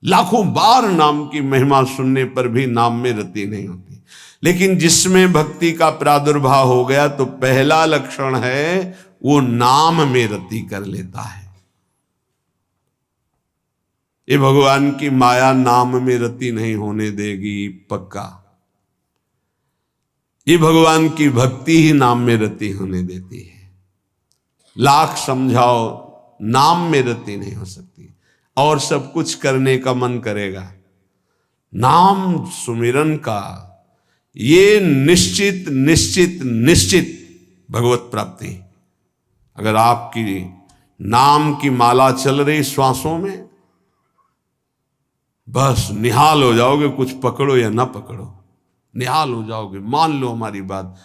लाखों बार नाम की महिमा सुनने पर भी नाम में रति नहीं होती। लेकिन जिसमें भक्ति का प्रादुर्भाव हो गया तो पहला लक्षण है वो नाम में रति कर लेता है। ये भगवान की माया नाम में रति नहीं होने देगी, पक्का। ये भगवान की भक्ति ही नाम में रति होने देती है। लाख समझाओ, नाम में रति नहीं हो सकती। और सब कुछ करने का मन करेगा, नाम सुमिरन का ये निश्चित निश्चित निश्चित भगवत प्राप्ति। अगर आपकी नाम की माला चल रही श्वासों में, बस निहाल हो जाओगे। कुछ पकड़ो या ना पकड़ो, निहाल हो जाओगे। मान लो हमारी बात।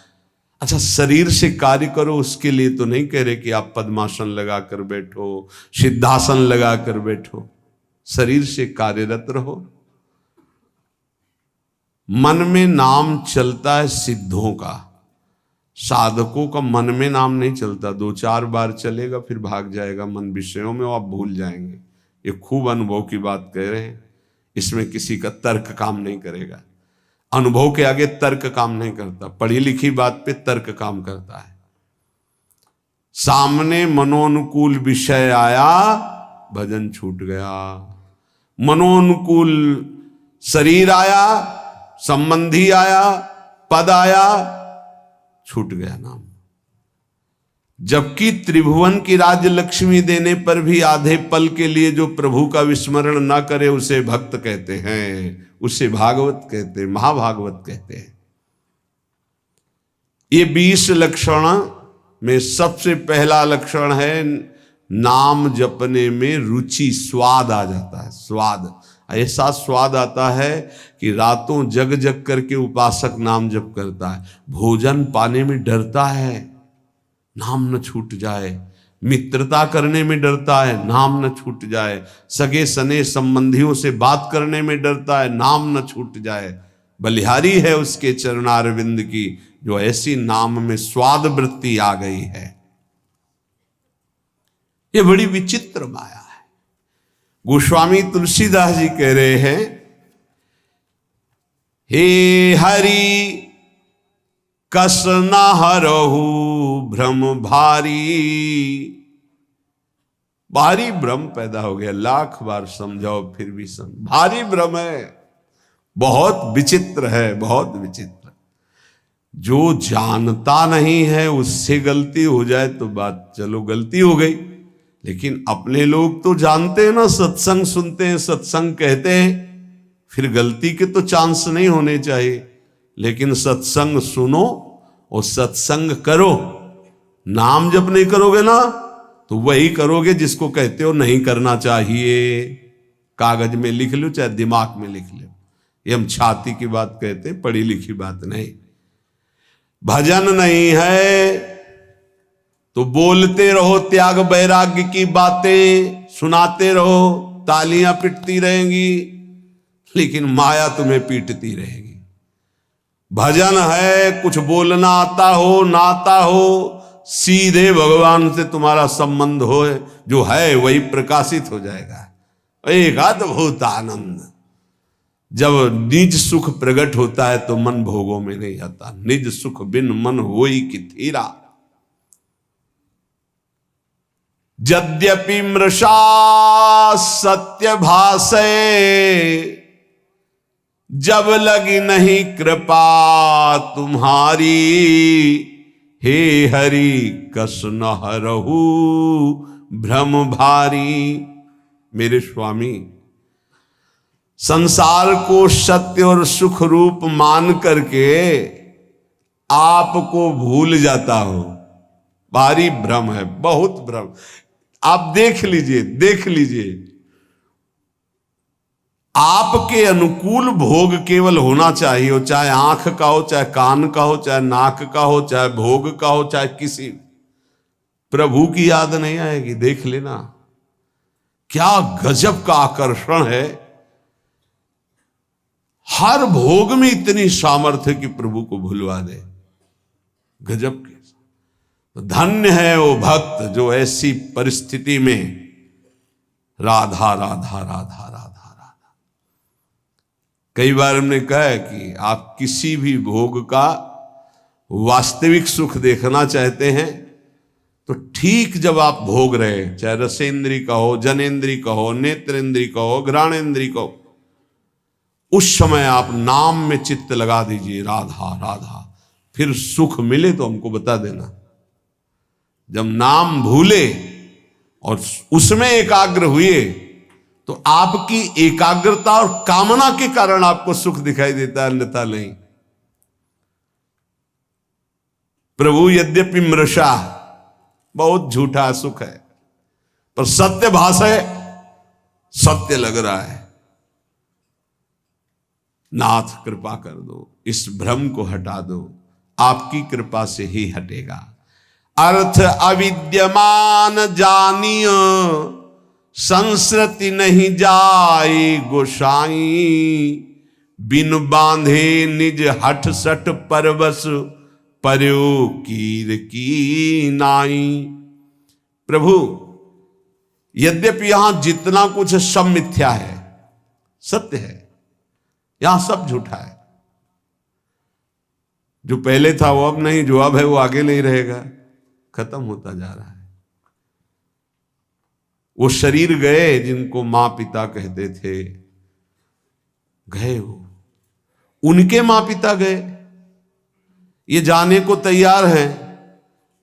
अच्छा, शरीर से कार्य करो, उसके लिए तो नहीं कह रहे कि आप पद्मासन लगा कर बैठो, सिद्धासन लगा कर बैठो। शरीर से कार्यरत रहो। मन में नाम चलता है सिद्धों का, साधकों का मन में नाम नहीं चलता। 2-4 बार चलेगा फिर भाग जाएगा मन विषयों में, आप भूल जाएंगे। ये खूब अनुभव की बात कह रहे हैं, इसमें किसी का तर्क काम नहीं करेगा। अनुभव के आगे तर्क काम नहीं करता, पढ़ी लिखी बात पे तर्क काम करता है। सामने मनोनुकूल विषय आया, भजन छूट गया। मनोनुकूल शरीर आया, संबंधी आया, पद आया, छूट गया नाम। जबकि त्रिभुवन की राज्य लक्ष्मी देने पर भी आधे पल के लिए जो प्रभु का विस्मरण न करे उसे भक्त कहते हैं, उसे भागवत कहते हैं, महाभागवत कहते हैं। ये 20 लक्षण में सबसे पहला लक्षण है नाम जपने में रुचि, स्वाद आ जाता है। स्वाद, ऐसा स्वाद आता है कि रातों जग जग करके उपासक नाम जप करता है। भोजन पाने में डरता है, नाम न छूट जाए। मित्रता करने में डरता है, नाम न छूट जाए। सगे सने संबंधियों से बात करने में डरता है, नाम न छूट जाए। बलिहारी है उसके चरणारविंद की, जो ऐसी नाम में स्वाद वृत्ति आ गई है। ये बड़ी विचित्र माया है। गोस्वामी तुलसीदास जी कह रहे हैं, हे हरि कस न हरहु भ्रम भारी। भारी भ्रम पैदा हो गया, लाख बार समझाओ फिर भी भारी भ्रम है, बहुत विचित्र है, बहुत विचित्र। जो जानता नहीं है उससे गलती हो जाए तो बात चलो गलती हो गई, लेकिन अपने लोग तो जानते हैं ना, सत्संग सुनते हैं, सत्संग कहते हैं, फिर गलती के तो चांस नहीं होने चाहिए। लेकिन सत्संग सुनो और सत्संग करो। नाम जब नहीं करोगे ना तो वही करोगे जिसको कहते हो नहीं करना चाहिए। कागज में लिख लो चाहे दिमाग में लिख लो, ये हम छाती की बात कहते हैं, पढ़ी लिखी बात नहीं। भजन नहीं है तो बोलते रहो त्याग वैराग्य की बातें, सुनाते रहो, तालियां पिटती रहेंगी, लेकिन माया तुम्हें पीटती रहेगी। भजन है कुछ बोलना आता हो ना आता हो, सीधे भगवान से तुम्हारा संबंध हो, जो है वही प्रकाशित हो जाएगा। एक अद्भुत आनंद। जब निज सुख प्रकट होता है तो मन भोगों में नहीं आता। निज सुख बिन मन होई कि थीरा। यद्यपि मृषा सत्य भाषे, जब लगी नहीं कृपा तुम्हारी। हे हरि कस न हरहु भ्रम भारी। मेरे स्वामी, संसार को सत्य और सुख रूप मान करके आपको भूल जाता हो, भारी भ्रम है, बहुत भ्रम। आप देख लीजिए, देख लीजिए, आपके अनुकूल भोग केवल होना चाहिए, हो चाहे आंख का हो, चाहे कान का हो, चाहे नाक का हो, चाहे भोग का हो, चाहे किसी। प्रभु की याद नहीं आएगी। देख लेना क्या गजब का आकर्षण है। हर भोग में इतनी सामर्थ्य कि प्रभु को भुलवा दे, गजब की। तो धन्य है वो भक्त जो ऐसी परिस्थिति में राधा राधा राधा राधा। कई बार हमने कहा है कि आप किसी भी भोग का वास्तविक सुख देखना चाहते हैं तो ठीक जब आप भोग रहे, चाहे रसेंद्री का हो, जनेन्द्री का हो, नेत्रेंद्री का हो, घ्राणेन्द्री का हो, उस समय आप नाम में चित्त लगा दीजिए, राधा राधा। फिर सुख मिले तो हमको बता देना। जब नाम भूले और उसमें एकाग्र हुए तो आपकी एकाग्रता और कामना के कारण आपको सुख दिखाई देता है, अन्यथा नहीं। प्रभु यद्यपि मृषा, बहुत झूठा सुख है, पर सत्य भास है, सत्य लग रहा है। नाथ कृपा कर दो, इस भ्रम को हटा दो, आपकी कृपा से ही हटेगा। अर्थ अविद्यमान जानियो, संस्कृति नहीं जाए गोसाई। बिन बांधे निज हठ सठ परवश, पर्यो कीर की नाई। प्रभु, यद्यपि यहां जितना कुछ सब मिथ्या है, सत्य है, यहां सब झूठा है। जो पहले था वो अब नहीं, जो अब है वो आगे नहीं रहेगा। खत्म होता जा रहा है। वो शरीर गए जिनको मां पिता कहते थे, गए वो, उनके मां पिता गए। ये जाने को तैयार है,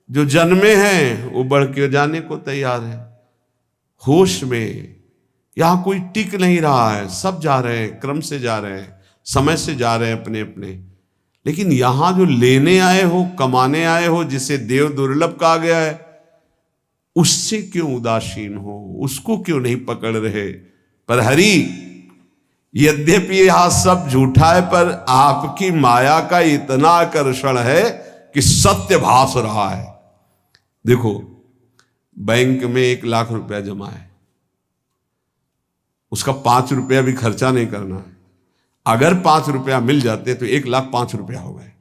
जो जन्मे हैं वो बढ़ के जाने को तैयार है। होश में यहां कोई टिक नहीं रहा है, सब जा रहे हैं, क्रम से जा रहे हैं, समय से जा रहे हैं अपने अपने। लेकिन यहां जो लेने आए हो, कमाने आए हो, जिसे देव दुर्लभ कहा गया है, उससे क्यों उदासीन हो, उसको क्यों नहीं पकड़ रहे? पर हरि, यद्यपि यह सब झूठा है, पर आपकी माया का इतना आकर्षण है कि सत्य भास रहा है। देखो, बैंक में 1 लाख रुपया जमा है, उसका 5 रुपया भी खर्चा नहीं करना है। अगर 5 रुपया मिल जाते तो 1,05,000 रुपया हो गए,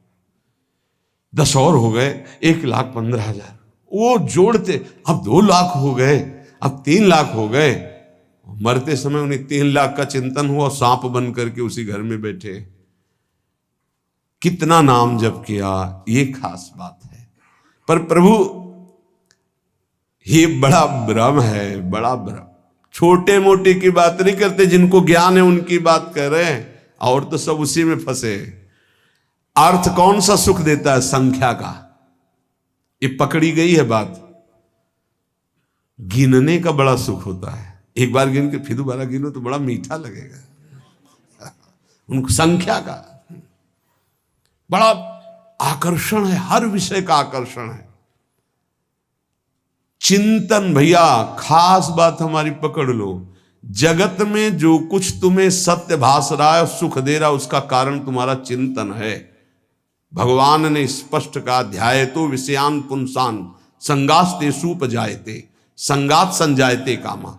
10 और हो गए 1,15,000। वो जोड़ते अब 2 लाख हो गए, अब 3 लाख हो गए। मरते समय उन्हें 3 लाख का चिंतन हुआ, सांप बन करके उसी घर में बैठे। कितना नाम जप किया, ये खास बात है। पर प्रभु, ये बड़ा भ्रम है, बड़ा भ्रम। छोटे मोटे की बात नहीं करते, जिनको ज्ञान है उनकी बात कर रहे हैं, और तो सब उसी में फंसे। अर्थ कौन सा सुख देता है? संख्या का। ये पकड़ी गई है बात। गिनने का बड़ा सुख होता है, एक बार गिन के फिर दोबारा गिनो तो बड़ा मीठा लगेगा। उनको संख्या का बड़ा आकर्षण है, हर विषय का आकर्षण है। चिंतन, भैया खास बात हमारी पकड़ लो। जगत में जो कुछ तुम्हें सत्य भास रहा है, सुख दे रहा है, उसका कारण तुम्हारा चिंतन है। भगवान ने स्पष्ट कहा, ध्याये तो विषयान पुंसान संगास्ते सुपजायते संगात संजायते कामा।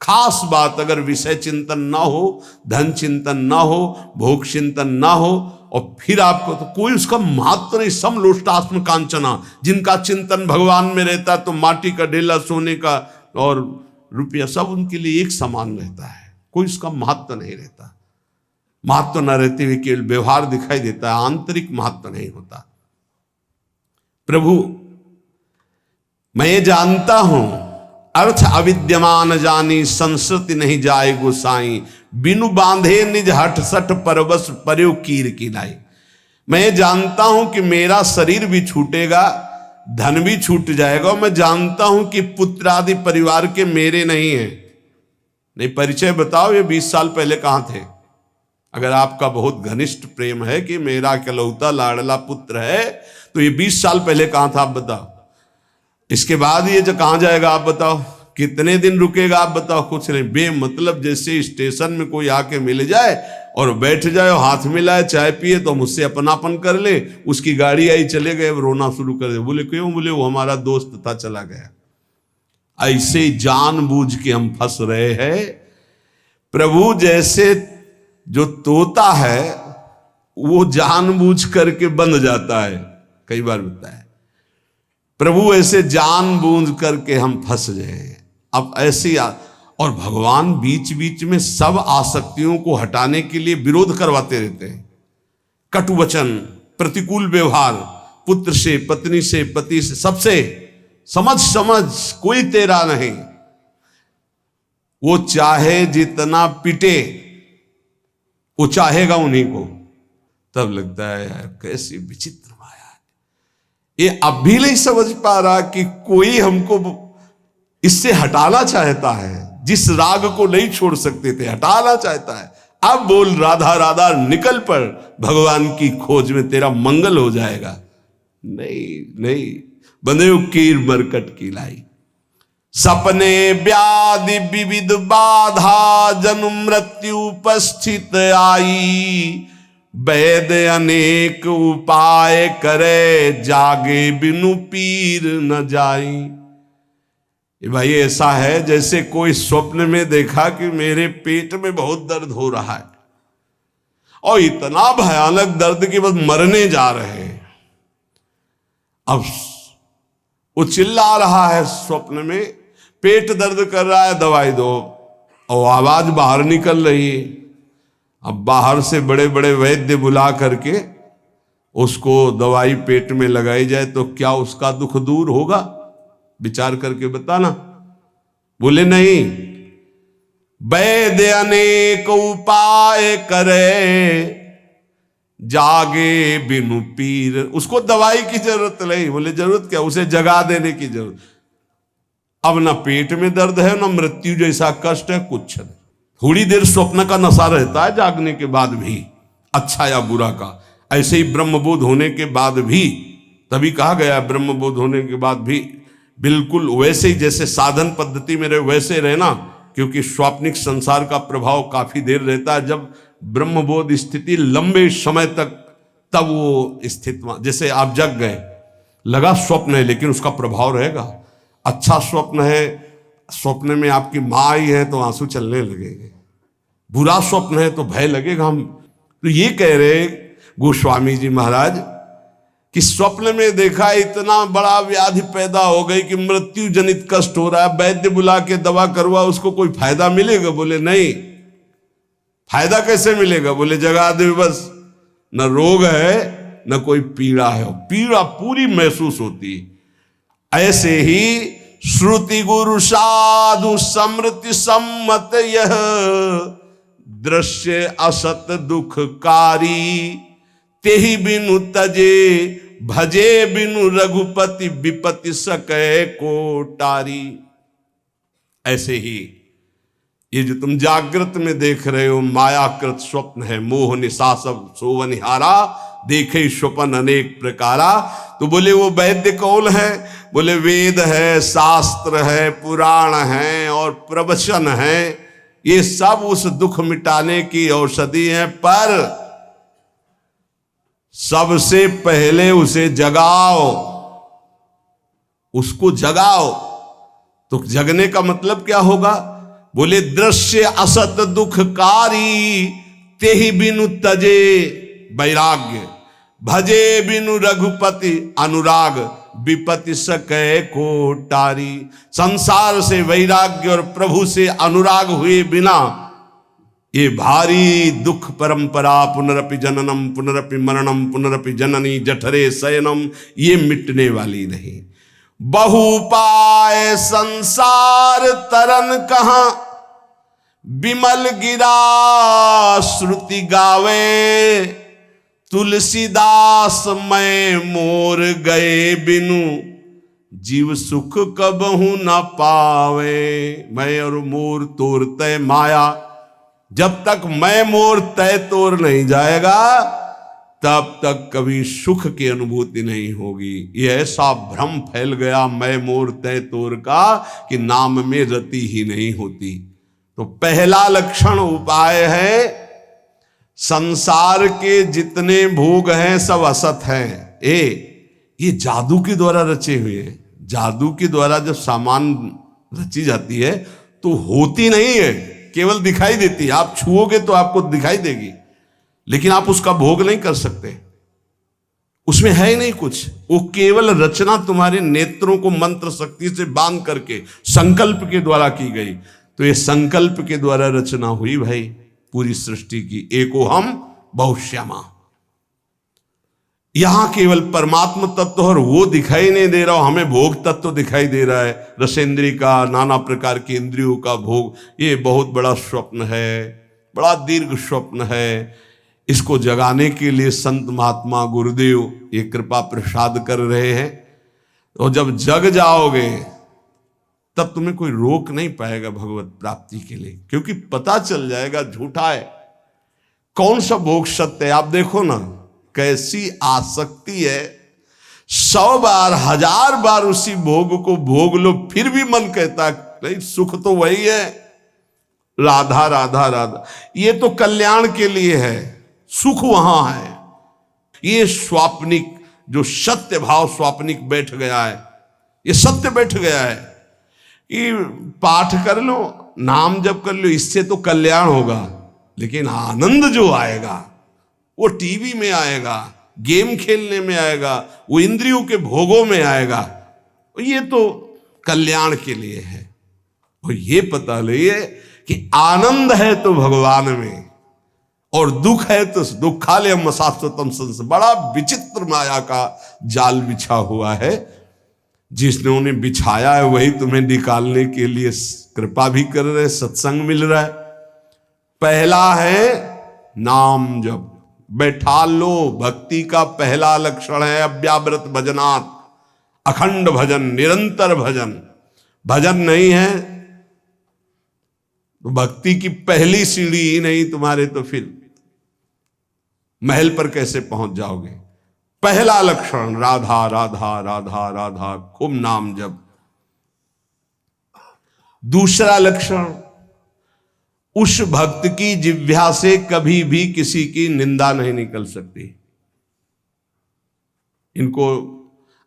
खास बात, अगर विषय चिंतन ना हो, धन चिंतन ना हो, भोग चिंतन ना हो, और फिर आपको तो कोई उसका महत्व नहीं। समलोष्टास्म कांचना, जिनका चिंतन भगवान में रहता, तो माटी का ढेला, सोने का और रुपया सब उनके लिए एक समान रहता है, कोई उसका महत्व नहीं रहता। महत्व न रहते हुए केवल व्यवहार दिखाई देता है, आंतरिक महत्व नहीं होता। प्रभु, मैं ये जानता हूं, अर्थ अविद्यमान जानी, संस्कृति नहीं जाए गोसाई, बिनु बांधे निज हठ सठ परवश पर्यो कीर की लाई। मैं ये जानता हूं कि मेरा शरीर भी छूटेगा, धन भी छूट जाएगा। मैं जानता हूं कि पुत्र आदि परिवार के मेरे नहीं है। नहीं, परिचय बताओ, ये 20 साल पहले कहां थे? अगर आपका बहुत घनिष्ठ प्रेम है कि मेरा इकलौता लाडला पुत्र है, तो ये 20 साल पहले कहां था, आप बताओ। इसके बाद ये जो कहां जाएगा, आप बताओ। कितने दिन रुकेगा, आप बताओ। कुछ नहीं, बेमतलब। जैसे स्टेशन में कोई आके मिल जाए और बैठ जाए, हाथ मिलाए, चाय पिए, तो हम उससे अपनापन कर ले। उसकी गाड़ी आई, चले गए, रोना शुरू कर दे। बोले क्यों? बोले वो हमारा दोस्त था, चला गया। ऐसे जानबूझ के हम फंस रहे हैं। प्रभु, जैसे जो तोता है वो जानबूझ करके बंद जाता है, कई बार बताया। प्रभु, ऐसे जानबूझ करके हम फंस गए। अब ऐसी और भगवान बीच बीच में सब आसक्तियों को हटाने के लिए विरोध करवाते रहते हैं। कटु वचन, प्रतिकूल व्यवहार, पुत्र से, पत्नी से, पति से, सबसे समझ समझ, कोई तेरा नहीं। वो चाहे जितना पिटे, वो चाहेगा उन्हीं को। तब लगता है यार, कैसी विचित्र माया है। ये अब भी नहीं समझ पा रहा कि कोई हमको इससे हटाना चाहता है। जिस राग को नहीं छोड़ सकते थे, हटाना चाहता है। अब बोल राधा राधा, निकल पड़ भगवान की खोज में, तेरा मंगल हो जाएगा। नहीं नहीं, बंदे कीर मरकट की लाई। सपने व्याधि विविध बाधा, जन्म मृत्यु उपस्थित आई। वैद्य अनेक उपाय करे, जागे बिनु पीर न जाई। भाई, ऐसा है जैसे कोई स्वप्न में देखा कि मेरे पेट में बहुत दर्द हो रहा है, और इतना भयानक दर्द कि बस मरने जा रहे हैं। अब वो चिल्ला रहा है स्वप्न में, पेट दर्द कर रहा है, दवाई दो, और आवाज बाहर निकल रही है। अब बाहर से बड़े बड़े वैद्य बुला करके उसको दवाई पेट में लगाई जाए तो क्या उसका दुख दूर होगा? विचार करके बताना। बोले नहीं, वैद्य अनेक उपाय करे, जागे बिनु पीर। उसको दवाई की जरूरत नहीं। बोले जरूरत क्या? उसे जगा देने की जरूरत। अब ना पेट में दर्द है, ना मृत्यु जैसा कष्ट है, कुछ नहीं। थोड़ी देर स्वप्न का नशा रहता है जागने के बाद भी, अच्छा या बुरा का। ऐसे ही ब्रह्मबोध होने के बाद भी, तभी कहा गया ब्रह्मबोध होने के बाद भी बिल्कुल वैसे ही जैसे साधन पद्धति में रहे वैसे रहना, क्योंकि स्वाप्निक संसार का प्रभाव काफी देर रहता है। जब ब्रह्मबोध स्थिति लंबे समय तक, तब वो स्थिति, जैसे आप जग गए, लगा स्वप्न है लेकिन उसका प्रभाव रहेगा। अच्छा स्वप्न है, स्वप्न में आपकी माँ आई है तो आंसू चलने लगेंगे। बुरा स्वप्न है तो भय लगेगा। हम तो ये कह रहे गोस्वामी जी महाराज कि स्वप्न में देखा इतना बड़ा व्याधि पैदा हो गई कि मृत्यु जनित कष्ट हो रहा है, वैद्य बुला के दवा करवा, उसको कोई फायदा मिलेगा? बोले नहीं। फायदा कैसे मिलेगा? बोले जगा दे बस। न रोग है न कोई पीड़ा है, पीड़ा पूरी महसूस होती। ऐसे ही श्रुति गुरु साधु समृति सम्मत यह दृश्य असत दुखकारी, तेहि बिनु तजे भजे बिनु रघुपति विपति सकै को टारी। ऐसे ही ये जो तुम जागृत में देख रहे हो मायाकृत स्वप्न है, मोह निशा सब सोवनिहारा, देखे स्वपन अनेक प्रकारा। तो बोले वो वैद्य कौन है? बोले वेद है, शास्त्र है, पुराण है और प्रवचन है। ये सब उस दुख मिटाने की औषधि है, पर सबसे पहले उसे जगाओ, उसको जगाओ। तो जगने का मतलब क्या होगा? बोले दृश्य असत दुखकारी, तेहि बिनु तजे वैराग्य, भजे बिनु रघुपति अनुराग, विपति सकै को टारी। संसार से वैराग्य और प्रभु से अनुराग हुए बिना ये भारी दुख परंपरा, पुनरपि जननम पुनरपि मरणम पुनरपि जननी जठरे शयनम, ये मिटने वाली नहीं। बहु पाए संसार तरन कहां, विमल गिरा श्रुति गावे, तुलसीदास मैं मोर गए बिनु, जीव सुख कबहू न पावे। मैं और मोर तोर तय माया, जब तक मैं मोर तय तोर नहीं जाएगा तब तक कभी सुख की अनुभूति नहीं होगी। ये ऐसा भ्रम फैल गया मैं मोर तय तोर का कि नाम में रति ही नहीं होती। तो पहला लक्षण उपाय है, संसार के जितने भोग हैं सब असत हैं। ये जादू के द्वारा रचे हुए हैं। जादू के द्वारा जब सामान रची जाती है तो होती नहीं है, केवल दिखाई देती है। आप छुओगे तो आपको दिखाई देगी, लेकिन आप उसका भोग नहीं कर सकते। उसमें है ही नहीं कुछ, वो केवल रचना तुम्हारे नेत्रों को मंत्र शक्ति से बांध करके संकल्प के द्वारा की गई। तो ये संकल्प के द्वारा रचना हुई भाई पूरी सृष्टि की। एको हम बहुश्यामा। यहां केवल परमात्म तत्व और वो दिखाई नहीं दे रहा, हमें भोग तत्व दिखाई दे रहा है। रसेंद्री का, नाना प्रकार की इंद्रियों का भोग, ये बहुत बड़ा स्वप्न है, बड़ा दीर्घ स्वप्न है। इसको जगाने के लिए संत महात्मा गुरुदेव ये कृपा प्रसाद कर रहे हैं। और जब जग जाओगे तब तुम्हें कोई रोक नहीं पाएगा भगवत प्राप्ति के लिए, क्योंकि पता चल जाएगा झूठा है, कौन सा भोग सत्य है। आप देखो ना कैसी आसक्ति है, 100 बार 1000 बार उसी भोग को भोग लो फिर भी मन कहता नहीं सुख तो वही है, राधा राधा राधा। ये तो कल्याण के लिए है, सुख वहां है। ये स्वाप्निक जो सत्य भाव स्वाप्निक बैठ गया है, ये सत्य बैठ गया है कि पाठ कर लो, नाम जप कर लो, इससे तो कल्याण होगा, लेकिन आनंद जो आएगा वो टीवी में आएगा, गेम खेलने में आएगा, वो इंद्रियों के भोगों में आएगा। ये तो कल्याण के लिए है। और ये पता लिए कि आनंद है तो भगवान में, और दुख है तो दुखालयम शाश्वतम संस, बड़ा विचित्र माया का जाल बिछा हुआ है। जिसने उन्हें बिछाया है वही तुम्हें निकालने के लिए कृपा भी कर रहे, सत्संग मिल रहा है। पहला है नाम जप, बैठा लो। भक्ति का पहला लक्षण है अव्याव्रत भजनात्, अखंड भजन, निरंतर भजन। भजन नहीं है तो भक्ति की पहली सीढ़ी ही नहीं तुम्हारे, तो फिर महल पर कैसे पहुंच जाओगे। पहला लक्षण राधा राधा राधा राधा, खूब नाम जप। दूसरा लक्षण, उस भक्त की जिह्वा से कभी भी किसी की निंदा नहीं निकल सकती। इनको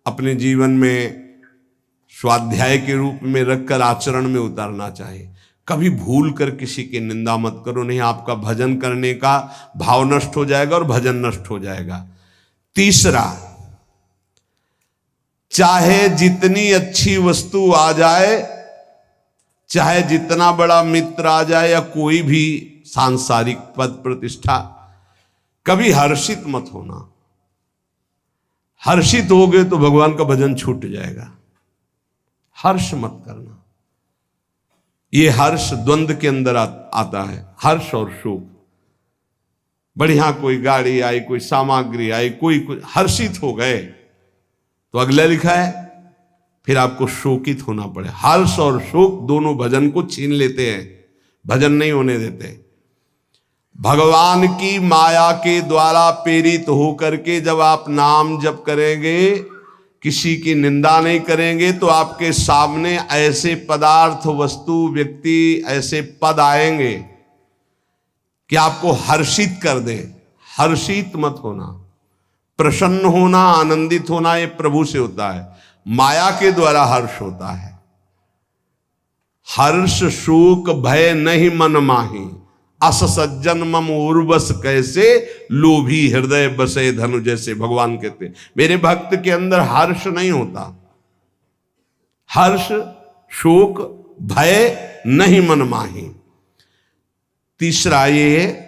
अपने जीवन में स्वाध्याय के रूप में रखकर आचरण में उतारना चाहिए। कभी भूल कर किसी की निंदा मत करो, नहीं आपका भजन करने का भाव नष्ट हो जाएगा और भजन नष्ट हो जाएगा। तीसरा, चाहे जितनी अच्छी वस्तु आ जाए, चाहे जितना बड़ा मित्र आ जाए या कोई भी सांसारिक पद प्रतिष्ठा, कभी हर्षित मत होना। हर्षित हो गए तो भगवान का भजन छूट जाएगा। हर्ष मत करना। ये हर्ष द्वंद्व के अंदर आता है, हर्ष और शोक। बढ़िया कोई गाड़ी आई, कोई सामग्री आई, कोई हर्षित हो गए तो अगला लिखा है फिर आपको शोकित होना पड़े। हर्ष और शोक दोनों भजन को छीन लेते हैं, भजन नहीं होने देते। भगवान की माया के द्वारा प्रेरित होकर के जब आप नाम जप करेंगे, किसी की निंदा नहीं करेंगे, तो आपके सामने ऐसे पदार्थ, वस्तु, व्यक्ति, ऐसे पद आएंगे कि आपको हर्षित कर दे। हर्षित मत होना। प्रसन्न होना, आनंदित होना ये प्रभु से होता है, माया के द्वारा हर्ष होता है। हर्ष शोक भय नहीं मन माही, अस सज्जन मम उर्वस कैसे, लोभी हृदय बसे धनु जैसे। भगवान कहते मेरे भक्त के अंदर हर्ष नहीं होता। हर्ष शोक भय नहीं मन माही। तीसरा ये,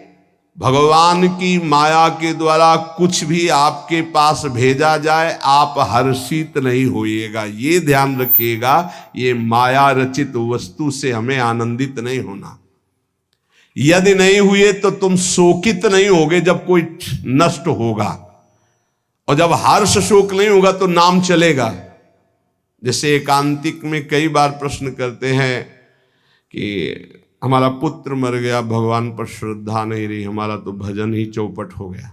भगवान की माया के द्वारा कुछ भी आपके पास भेजा जाए, आप हर्षित नहीं होइएगा। ये ध्यान रखिएगा, ये माया रचित वस्तु से हमें आनंदित नहीं होना। यदि नहीं हुए तो तुम शोकित नहीं होगे जब कोई नष्ट होगा, और जब हर्ष शोक नहीं होगा तो नाम चलेगा। जैसे एकांतिक में कई बार प्रश्न करते हैं कि हमारा पुत्र मर गया, भगवान पर श्रद्धा नहीं रही, हमारा तो भजन ही चौपट हो गया,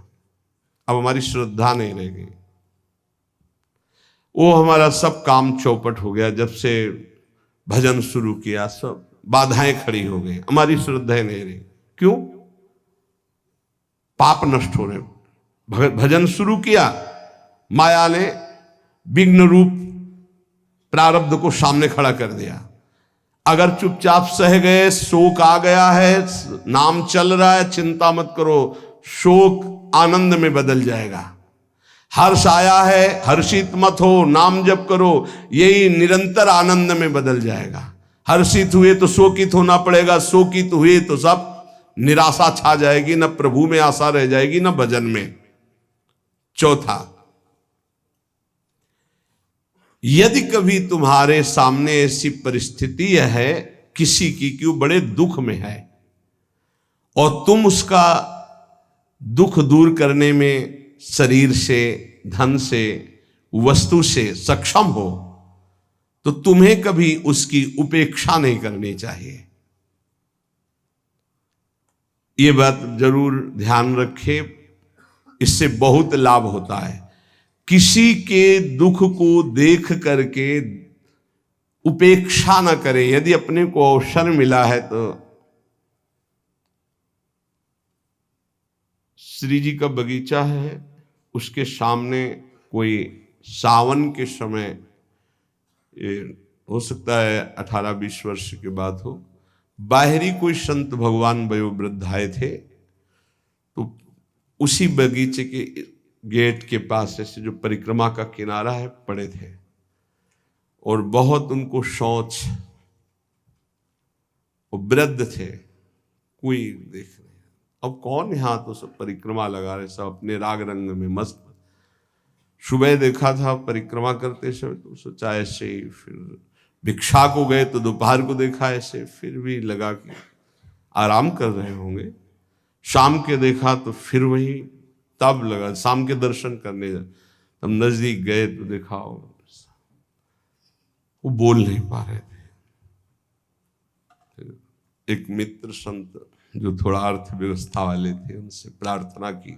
अब हमारी श्रद्धा नहीं रह गई, वो हमारा सब काम चौपट हो गया। जब से भजन शुरू किया सब बाधाएं खड़ी हो गई, हमारी श्रद्धा नहीं रही। क्यों? पाप नष्ट हो रहे। भजन शुरू किया, माया ने विघ्न रूप प्रारब्ध को सामने खड़ा कर दिया। अगर चुपचाप सह गए, शोक आ गया है, नाम चल रहा है, चिंता मत करो, शोक आनंद में बदल जाएगा। हर्ष आया है, हर्षित मत हो, नाम जप करो, यही निरंतर आनंद में बदल जाएगा। हर्षित हुए तो शोकित होना पड़ेगा, शोकित हुए तो सब निराशा छा जाएगी, न प्रभु में आशा रह जाएगी न भजन में। चौथा, यदि कभी तुम्हारे सामने ऐसी परिस्थिति है किसी की कि वो बड़े दुख में है और तुम उसका दुख दूर करने में शरीर से, धन से, वस्तु से सक्षम हो, तो तुम्हें कभी उसकी उपेक्षा नहीं करनी चाहिए। ये बात जरूर ध्यान रखें, इससे बहुत लाभ होता है। किसी के दुख को देख करके उपेक्षा न करें। यदि अपने को अवसर मिला है तो श्री जी का बगीचा है, उसके सामने कोई सावन के समय, हो सकता है 18-20 वर्ष के बाद हो, बाहरी कोई संत भगवान वयोवृद्ध आए थे, तो उसी बगीचे के गेट के पास ऐसे जो परिक्रमा का किनारा है पड़े थे, और बहुत उनको शौच, वो वृद्ध थे, कोई देख नहीं। अब कौन यहाँ तो सब परिक्रमा लगा रहे, सब अपने राग रंग में मस्त। सुबह देखा था परिक्रमा करते समय तो सोचा ऐसे ही, फिर भिक्षा को गए तो दोपहर को देखा ऐसे, फिर भी लगा कि आराम कर रहे होंगे। शाम के देखा तो फिर वही, तब लगा शाम के दर्शन करने जा, तब नजदीक गए तो देखा वो बोल नहीं पा रहे थे। एक मित्र संत जो थोड़ा अर्थव्यवस्था वाले थे, उनसे प्रार्थना की,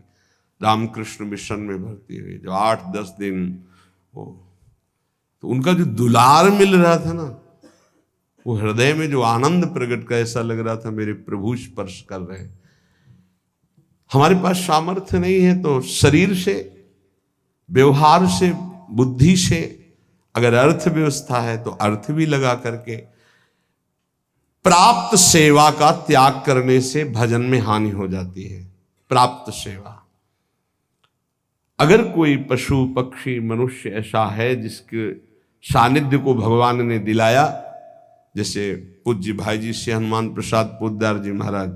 रामकृष्ण मिशन में भर्ती हुए, जो 8-10 दिन वो, तो उनका जो दुलार मिल रहा था ना, वो हृदय में जो आनंद प्रकट का, ऐसा लग रहा था मेरे प्रभु स्पर्श कर रहे हैं। हमारे पास सामर्थ्य नहीं है तो शरीर से, व्यवहार से, बुद्धि से, अगर अर्थव्यवस्था है तो अर्थ भी लगा करके, प्राप्त सेवा का त्याग करने से भजन में हानि हो जाती है। प्राप्त सेवा, अगर कोई पशु पक्षी मनुष्य ऐसा है जिसके सानिध्य को भगवान ने दिलाया, जैसे पूज्य भाई जी से हनुमान प्रसाद पोद्दार जी महाराज,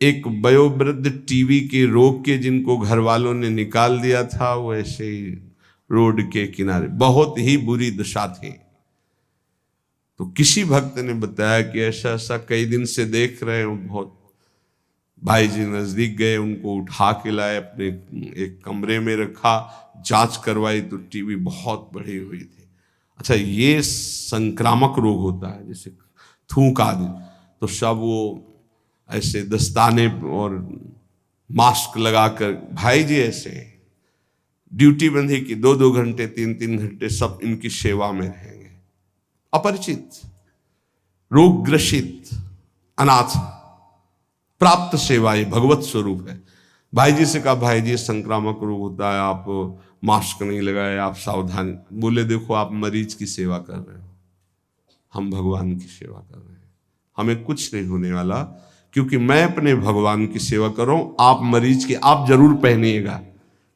एक वयोवृद्ध टीबी के रोग के जिनको घर वालों ने निकाल दिया था, वो ऐसे ही रोड के किनारे, बहुत ही बुरी दशा थी। तो किसी भक्त ने बताया कि ऐसा ऐसा कई दिन से देख रहे हो, बहुत। भाई जी नजदीक गए, उनको उठा के लाए, अपने एक कमरे में रखा, जांच करवाई तो टीबी बहुत बढ़ी हुई थी। अच्छा, ये संक्रामक रोग होता है, जैसे थूक आदि, तो सब वो ऐसे दस्ताने और मास्क लगाकर भाई जी ऐसे ड्यूटी बंधी की 2-2 घंटे 3-3 घंटे सब इनकी सेवा में रहेंगे। अपरिचित, रोग ग्रसित, अनाथ, प्राप्त सेवा, ये भगवत स्वरूप है। भाई जी से कहा, भाई जी संक्रामक रोग होता है, आप मास्क नहीं लगाए, आप सावधान। बोले देखो आप मरीज की सेवा कर रहे हो, हम भगवान की सेवा कर रहे हैं, हमें कुछ नहीं होने वाला, क्योंकि मैं अपने भगवान की सेवा कर रहा हूं। आप मरीज की आप जरूर पहनिएगा,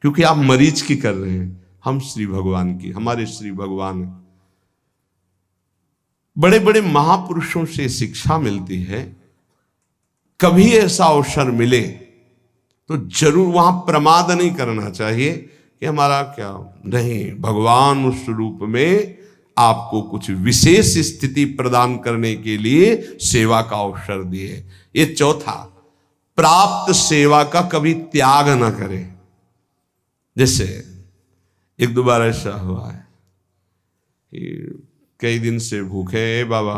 क्योंकि आप मरीज की कर रहे हैं, हम श्री भगवान की, हमारे श्री भगवान है। बड़े बड़े महापुरुषों से शिक्षा मिलती है। कभी ऐसा अवसर मिले तो जरूर वहां प्रमाद नहीं करना चाहिए कि हमारा क्या नहीं, भगवान उस रूप में आपको कुछ विशेष स्थिति प्रदान करने के लिए सेवा का अवसर दिए। ये चौथा, प्राप्त सेवा का कभी त्याग ना करें। जैसे एक दो बार ऐसा हुआ है कि कई दिन से भूखे हैं बाबा,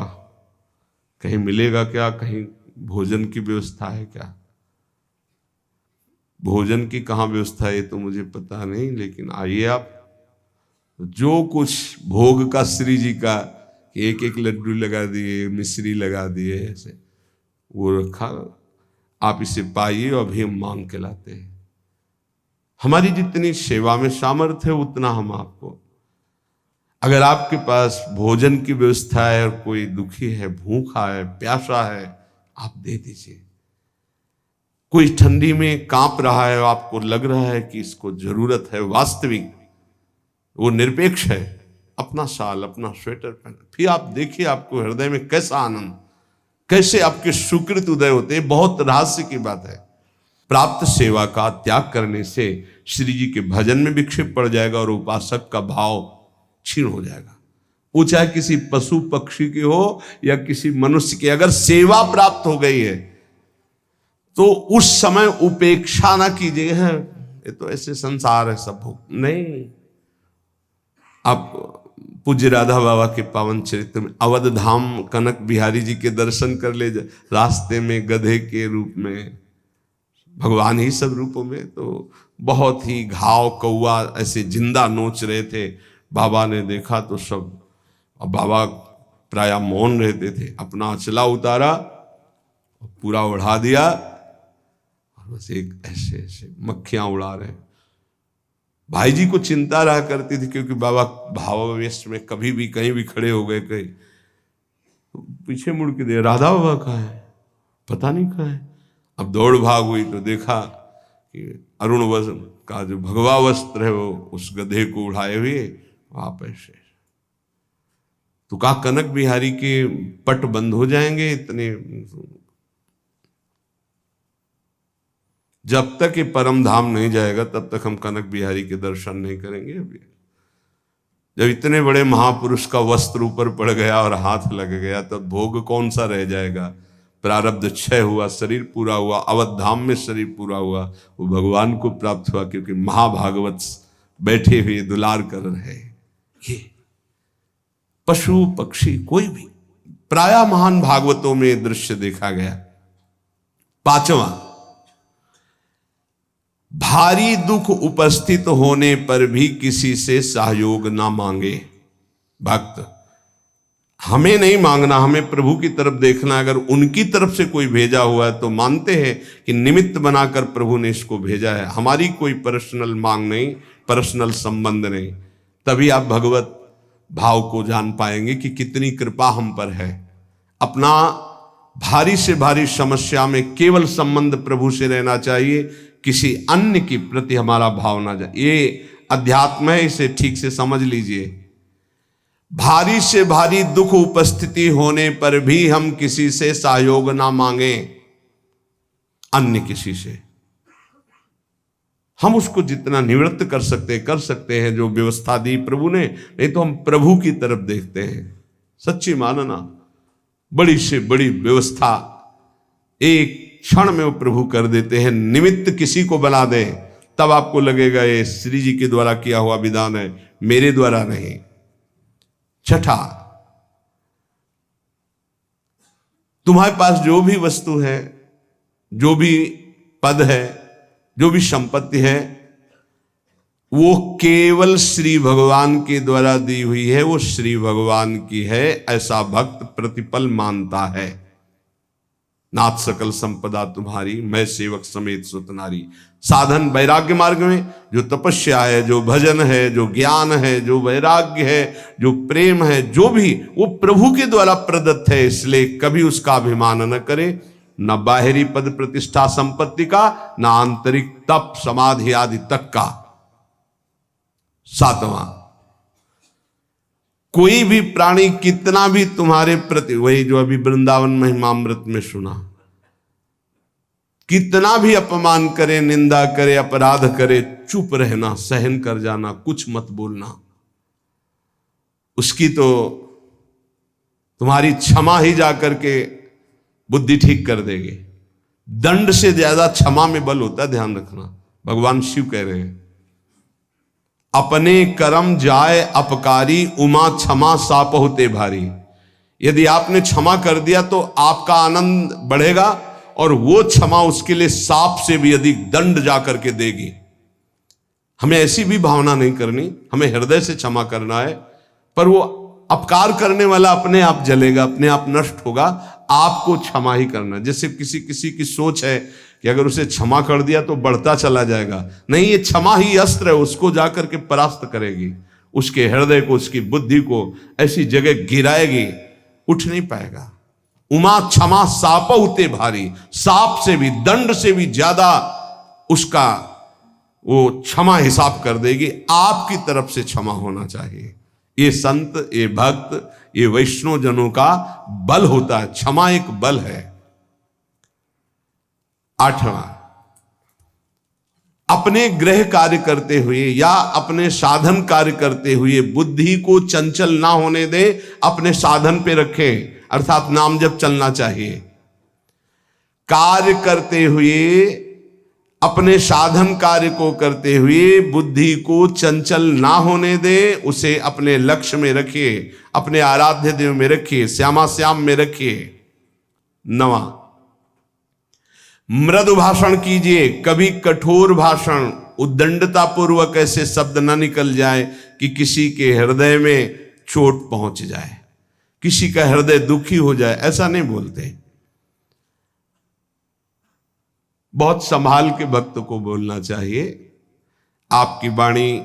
कहीं मिलेगा क्या, कहीं भोजन की व्यवस्था है क्या? भोजन की कहाँ व्यवस्था है तो मुझे पता नहीं, लेकिन आइए आप, जो कुछ भोग का श्री जी का, एक एक लड्डू लगा दिए, मिश्री लगा दिए, ऐसे वो रखा, आप इसे पाइए और अभी हम मांग के लाते हैं। हमारी जितनी सेवा में सामर्थ्य है उतना हम आपको, अगर आपके पास भोजन की व्यवस्था है और कोई दुखी है, भूखा है, प्यासा है, आप दे दीजिए। कोई ठंडी में कांप रहा है, आपको लग रहा है कि इसको जरूरत है, वास्तविक वो निरपेक्ष है, अपना शाल अपना स्वेटर पहन, फिर आप देखिए आपको हृदय में कैसा आनंद, कैसे आपके सुकृत उदय होते हैं। बहुत रहस्य की बात है। प्राप्त सेवा का त्याग करने से श्री जी के भजन में विक्षेप पड़ जाएगा और उपासक का भाव क्षीण हो जाएगा। वो चाहे किसी पशु पक्षी की हो या किसी मनुष्य की, अगर सेवा प्राप्त हो गई है तो उस समय उपेक्षा ना कीजिए, ये तो ऐसे संसार है, सब भोग नहीं। आप पूज्य राधा बाबा के पावन चरित्र में अवध धाम कनक बिहारी जी के दर्शन कर ले, रास्ते में गधे के रूप में, भगवान ही सब रूपों में, तो बहुत ही घाव कौआ ऐसे जिंदा नोच रहे थे। बाबा ने देखा तो सब, अब बाबा प्रायः मौन रहते थे, अपना अचला उतारा, पूरा उड़ा दिया, और बस एक ऐसे ऐसे मक्खियां उड़ा रहे। भाई जी को चिंता रहा करती थी, क्योंकि बाबा भावावेश में कभी भी कहीं भी खड़े हो गए, कहीं तो पीछे मुड़ के दे, राधा बाबा कहाँ है, पता नहीं कहाँ है। अब दौड़ भाग हुई तो देखा कि अरुण वस्त्र का जो भगवा वस्त्र है वो उस गधे को उड़ाए हुए आप ऐसे, तो कहा कनक बिहारी के पट बंद हो जाएंगे इतने। जब तक ये परम धाम नहीं जाएगा तब तक हम कनक बिहारी के दर्शन नहीं करेंगे। अभी जब इतने बड़े महापुरुष का वस्त्र ऊपर पड़ गया और हाथ लग गया तब भोग कौन सा रह जाएगा। प्रारब्ध क्षय हुआ, शरीर पूरा हुआ, अवध धाम में शरीर पूरा हुआ, वो भगवान को प्राप्त हुआ, क्योंकि महाभागवत बैठे हुए दुलार कर रहे। ये पशु पक्षी कोई भी, प्राय महान भागवतों में दृश्य देखा गया। पांचवा, भारी दुख उपस्थित होने पर भी किसी से सहयोग ना मांगे। भक्त हमें नहीं मांगना, हमें प्रभु की तरफ देखना। अगर उनकी तरफ से कोई भेजा हुआ है तो मानते हैं कि निमित्त बनाकर प्रभु ने इसको भेजा है, हमारी कोई पर्सनल मांग नहीं, पर्सनल संबंध नहीं। तभी आप भगवत भाव को जान पाएंगे कि कितनी कृपा हम पर है। अपना भारी से भारी समस्या में केवल संबंध प्रभु से रहना चाहिए, किसी अन्य के प्रति हमारा भाव ना जाए। ये अध्यात्म है, इसे ठीक से समझ लीजिए। भारी से भारी दुख उपस्थिति होने पर भी हम किसी से सहयोग ना मांगे, अन्य किसी से। हम उसको जितना निवृत्त कर सकते हैं जो व्यवस्था दी प्रभु ने, नहीं तो हम प्रभु की तरफ देखते हैं। सच्ची मानना, बड़ी से बड़ी व्यवस्था एक क्षण में वो प्रभु कर देते हैं। निमित्त किसी को बना दे तब आपको लगेगा ये श्री जी के द्वारा किया हुआ विधान है, मेरे द्वारा नहीं। छठा, तुम्हारे पास जो भी वस्तु है, जो भी पद है, जो भी संपत्ति है, वो केवल श्री भगवान के द्वारा दी हुई है, वो श्री भगवान की है, ऐसा भक्त प्रतिपल मानता है। नाथ सकल संपदा तुम्हारी, मैं सेवक समेत सुत नारी। साधन वैराग्य मार्ग में जो तपस्या है, जो भजन है, जो ज्ञान है, जो वैराग्य है, जो प्रेम है, जो भी, वो प्रभु के द्वारा प्रदत्त है। इसलिए कभी उसका अभिमान न करे, न बाहरी पद प्रतिष्ठा संपत्ति का, न आंतरिक तप समाधि आदि तक का। सातवां, कोई भी प्राणी कितना भी तुम्हारे प्रति, वही जो अभी वृंदावन महिमामृत में सुना, कितना भी अपमान करे, निंदा करे, अपराध करे, चुप रहना, सहन कर जाना, कुछ मत बोलना। उसकी तो तुम्हारी क्षमा ही जाकर के बुद्धि ठीक कर देगी। दंड से ज्यादा क्षमा में बल होता है, ध्यान रखना। भगवान शिव कह रहे हैं, अपने कर्म जाए अपकारी, उमा क्षमा साप होते भारी। यदि आपने क्षमा कर दिया तो आपका आनंद बढ़ेगा, और वो क्षमा उसके लिए साप से भी अधिक दंड जाकर के देगी। हमें ऐसी भी भावना नहीं करनी, हमें हृदय से क्षमा करना है। पर वो अपकार करने वाला अपने आप जलेगा, अपने आप नष्ट होगा, आपको क्षमा ही करना। जैसे किसी की सोच है कि अगर उसे क्षमा कर दिया तो बढ़ता चला जाएगा। नहीं, ये क्षमा ही अस्त्र है, उसको जाकर के परास्त करेगी, उसके हृदय को, उसकी बुद्धि को ऐसी जगह गिराएगी, उठ नहीं पाएगा। उमा क्षमा साप होते भारी, साप से भी, दंड से भी ज्यादा उसका वो क्षमा हिसाब कर देगी। आपकी तरफ से क्षमा होना चाहिए। ये संत, ये भक्त, ये वैष्णव जनों का बल होता है, क्षमा एक बल है। आठवां, अपने गृह कार्य करते हुए या अपने साधन कार्य करते हुए बुद्धि को चंचल ना होने दे, अपने साधन पे रखे, अर्थात नाम जप चलना चाहिए। कार्य करते हुए, अपने साधन कार्य को करते हुए बुद्धि को चंचल ना होने दे, उसे अपने लक्ष्य में रखिए, अपने आराध्य देव में रखिए, श्यामा श्याम में रखिए। नवा, मृदु भाषण कीजिए, कभी कठोर भाषण, उद्दंडता पूर्वक ऐसे शब्द न निकल जाए कि किसी के हृदय में चोट पहुंच जाए, किसी का हृदय दुखी हो जाए। ऐसा नहीं बोलते। बहुत संभाल के भक्त को बोलना चाहिए। आपकी वाणी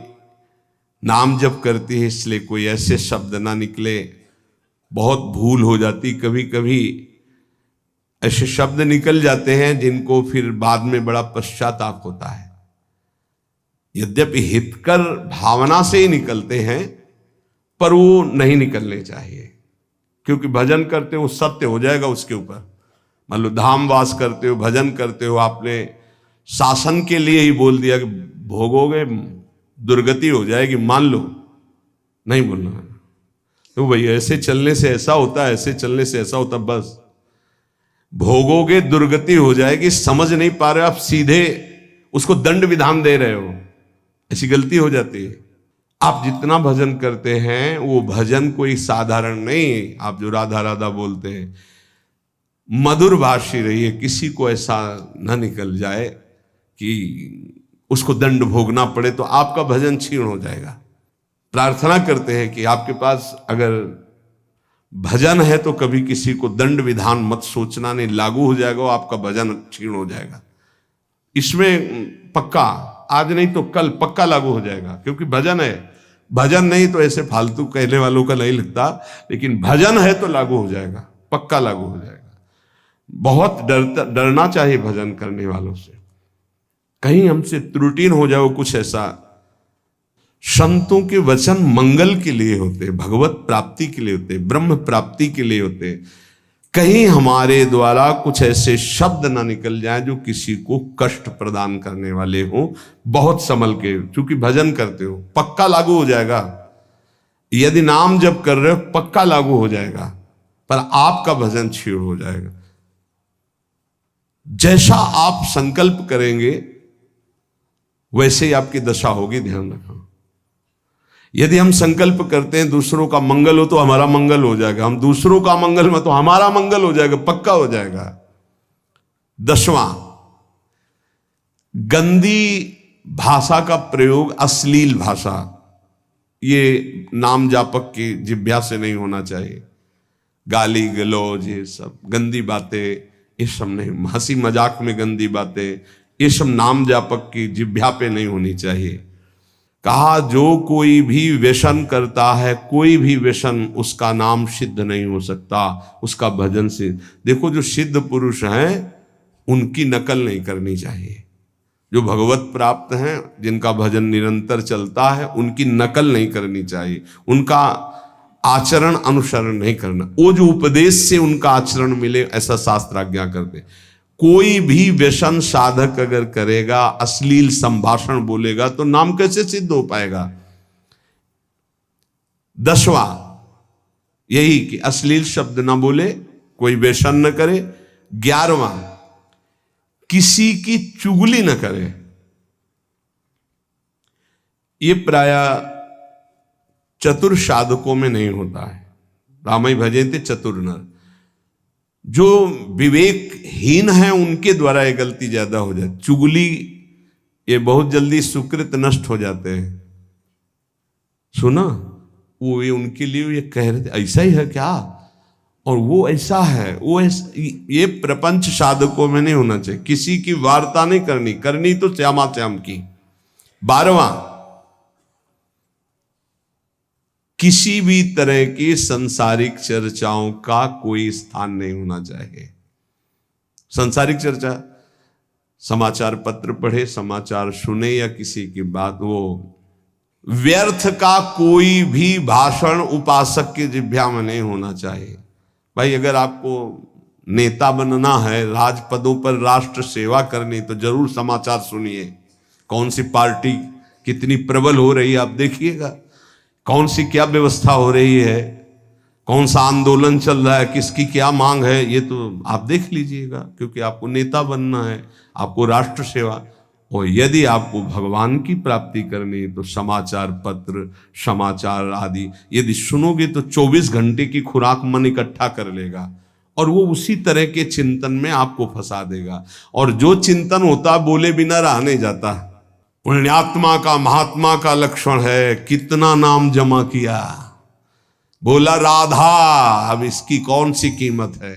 नाम जप करती है, इसलिए कोई ऐसे शब्द ना निकले। बहुत भूल हो जाती, कभी कभी ऐसे शब्द निकल जाते हैं जिनको फिर बाद में बड़ा पश्चाताप होता है। यद्यपि हितकर भावना से ही निकलते हैं, पर वो नहीं निकलने चाहिए, क्योंकि भजन करते हो सत्य हो जाएगा उसके ऊपर। मान लो धाम वास करते हो, भजन करते हो, आपने शासन के लिए ही बोल दिया कि भोगोगे दुर्गति हो जाएगी, मान लो, नहीं बोलना है। तो भाई ऐसे चलने से ऐसा होता है, ऐसे चलने से ऐसा होता, बस भोगोगे दुर्गति हो जाएगी, समझ नहीं पा रहे हो आप, सीधे उसको दंड विधान दे रहे हो, ऐसी गलती हो जाती है। आप जितना भजन करते हैं वो भजन कोई साधारण नहीं। आप जो राधा राधा बोलते हैं, मधुर भाषी रहिए, किसी को ऐसा न निकल जाए कि उसको दंड भोगना पड़े, तो आपका भजन क्षीण हो जाएगा। प्रार्थना करते हैं कि आपके पास अगर भजन है तो कभी किसी को दंड विधान मत सोचना, नहीं लागू हो जाएगा, वो आपका भजन क्षीण हो जाएगा। इसमें पक्का, आज नहीं तो कल पक्का लागू हो जाएगा, क्योंकि भजन है। भजन नहीं तो ऐसे फालतू कहने वालों का नहीं लगता, लेकिन भजन है तो लागू हो जाएगा, पक्का लागू हो जाएगा। बहुत डरना चाहिए भजन करने वालों से, कहीं हमसे त्रुटि हो जाए कुछ ऐसा। संतों के वचन मंगल के लिए होते, भगवत प्राप्ति के लिए होते, ब्रह्म प्राप्ति के लिए होते। कहीं हमारे द्वारा कुछ ऐसे शब्द ना निकल जाए जो किसी को कष्ट प्रदान करने वाले हो। बहुत संभल के, चूंकि भजन करते हो, पक्का लागू हो जाएगा। यदि नाम जप कर रहे हो पक्का लागू हो जाएगा, पर आपका भजन क्षीण हो जाएगा। जैसा आप संकल्प करेंगे वैसे ही आपकी दशा होगी, ध्यान रखना। यदि हम संकल्प करते हैं दूसरों का मंगल हो तो हमारा मंगल हो जाएगा, हम दूसरों का मंगल में तो हमारा मंगल हो जाएगा, पक्का हो जाएगा। 10वां, गंदी भाषा का प्रयोग, अश्लील भाषा, ये नाम जापक की जिह्वा से नहीं होना चाहिए। गाली गलौज, ये सब गंदी बातें, ये सब नहीं। हंसी मजाक में गंदी बातें, ये सब नाम जापक की जिह्वा पे नहीं होनी चाहिए। कहा जो कोई भी व्यसन करता है, कोई भी व्यसन, उसका नाम सिद्ध नहीं हो सकता, उसका भजन सिद्ध। देखो जो सिद्ध पुरुष हैं उनकी नकल नहीं करनी चाहिए। जो भगवत प्राप्त हैं, जिनका भजन निरंतर चलता है, उनकी नकल नहीं करनी चाहिए, उनका आचरण अनुसरण नहीं करना। वो जो उपदेश से उनका आचरण मिले, ऐसा शास्त्र आज्ञा करते। कोई भी व्यसन साधक अगर करेगा, अश्लील संभाषण बोलेगा, तो नाम कैसे सिद्ध हो पाएगा। 10वां यही कि अश्लील शब्द ना बोले, कोई व्यसन न करे। 11वां, किसी की चुगली न करे। ये प्राय चतुर साधकों में नहीं होता है। रामाई भजन्ते चतुर नर, जो विवेकहीन है उनके द्वारा ये गलती ज्यादा हो जाती। चुगली, ये बहुत जल्दी सुकृत नष्ट हो जाते हैं। सुना, वो ये उनके लिए ये कह रहे थे, ऐसा ही है क्या, और वो ऐसा है, वो ये प्रपंच साधकों में नहीं होना चाहिए। किसी की वार्ता नहीं करनी, करनी तो श्यामा श्याम की। 12वां, किसी भी तरह की संसारिक चर्चाओं का कोई स्थान नहीं होना चाहिए। संसारिक चर्चा, समाचार पत्र पढ़े, समाचार सुने या किसी की बात, वो व्यर्थ का कोई भी भाषण उपासक के जिह्वा में नहीं होना चाहिए। भाई अगर आपको नेता बनना है, राजपदों पर राष्ट्र सेवा करनी, तो जरूर समाचार सुनिए। कौन सी पार्टी कितनी प्रबल हो रही है आप देखिएगा, कौन सी क्या व्यवस्था हो रही है, कौन सा आंदोलन चल रहा है, किसकी क्या मांग है, ये तो आप देख लीजिएगा, क्योंकि आपको नेता बनना है, आपको राष्ट्र सेवा। और यदि आपको भगवान की प्राप्ति करनी है तो समाचार पत्र, समाचार आदि यदि सुनोगे तो 24 घंटे की खुराक मन इकट्ठा कर लेगा, और वो उसी तरह के चिंतन में आपको फंसा देगा। और जो चिंतन होता बोले बिना रह नहीं जाता। पुण्यात्मा का, महात्मा का लक्षण है, कितना नाम जमा किया, बोला राधा, अब इसकी कौन सी कीमत है।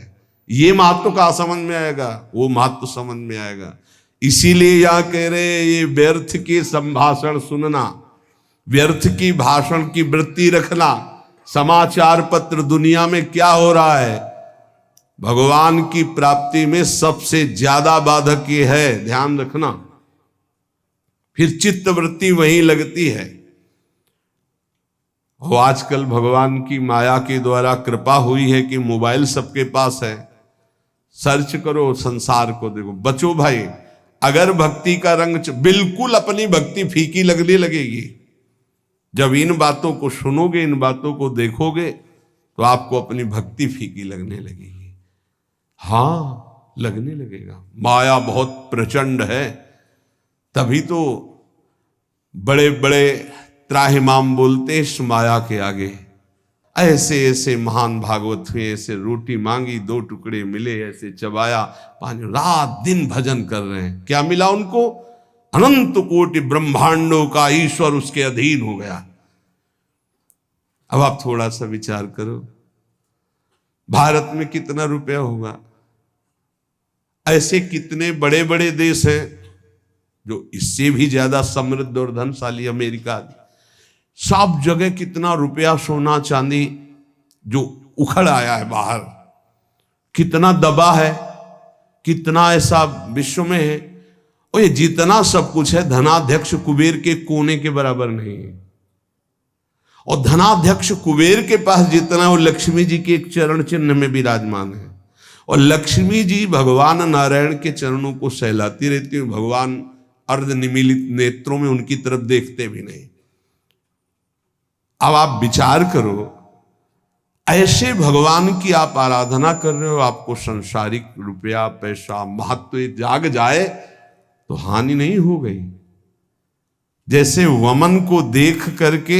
ये महत्व का समझ में आएगा, वो महत्व समझ में आएगा। इसीलिए यह कह रहे, ये व्यर्थ के संभाषण सुनना, व्यर्थ की भाषण की वृत्ति रखना। समाचार पत्र दुनिया में क्या हो रहा है, भगवान की प्राप्ति में सबसे ज्यादा बाधक ये है, ध्यान रखना। फिर चित्त वृत्ति वहीं लगती है। और आजकल भगवान की माया के द्वारा कृपा हुई है कि मोबाइल सबके पास है, सर्च करो संसार को देखो। बचो भाई, अगर भक्ति का रंग बिल्कुल अपनी भक्ति फीकी लगने लगेगी। जब इन बातों को सुनोगे, इन बातों को देखोगे, तो आपको अपनी भक्ति फीकी लगने लगेगी। हाँ, लगने लगेगा। माया बहुत प्रचंड है, तभी तो बड़े बड़े त्राहिमाम बोलते इस माया के आगे। ऐसे ऐसे महान भागवत हुए, ऐसे रोटी मांगी 2 टुकड़े मिले, ऐसे चबाया, 5 रात दिन भजन कर रहे हैं। क्या मिला उनको? अनंत कोटि ब्रह्मांडों का ईश्वर उसके अधीन हो गया। अब आप थोड़ा सा विचार करो, भारत में कितना रुपया होगा? ऐसे कितने बड़े बड़े देश हैं जो इससे भी ज्यादा समृद्ध और धनशाली, अमेरिका, सब जगह कितना रुपया, सोना चांदी जो उखड़ आया है बाहर, कितना दबा है, कितना ऐसा विश्व में है। और ये जितना सब कुछ है धनाध्यक्ष कुबेर के कोने के बराबर नहीं है। और धनाध्यक्ष कुबेर के पास जितना, वो लक्ष्मी जी के एक चरण चिन्ह में विराजमान है। और लक्ष्मी जी भगवान नारायण के चरणों को सहलाती रहती है। भगवान अर्ध निमीलित नेत्रों में उनकी तरफ देखते भी नहीं। अब आप विचार करो, ऐसे भगवान की आप आराधना कर रहे हो, आपको संसारिक रुपया, पैसा, महत्व जाग जाए तो हानि नहीं हो गई? जैसे वमन को देख करके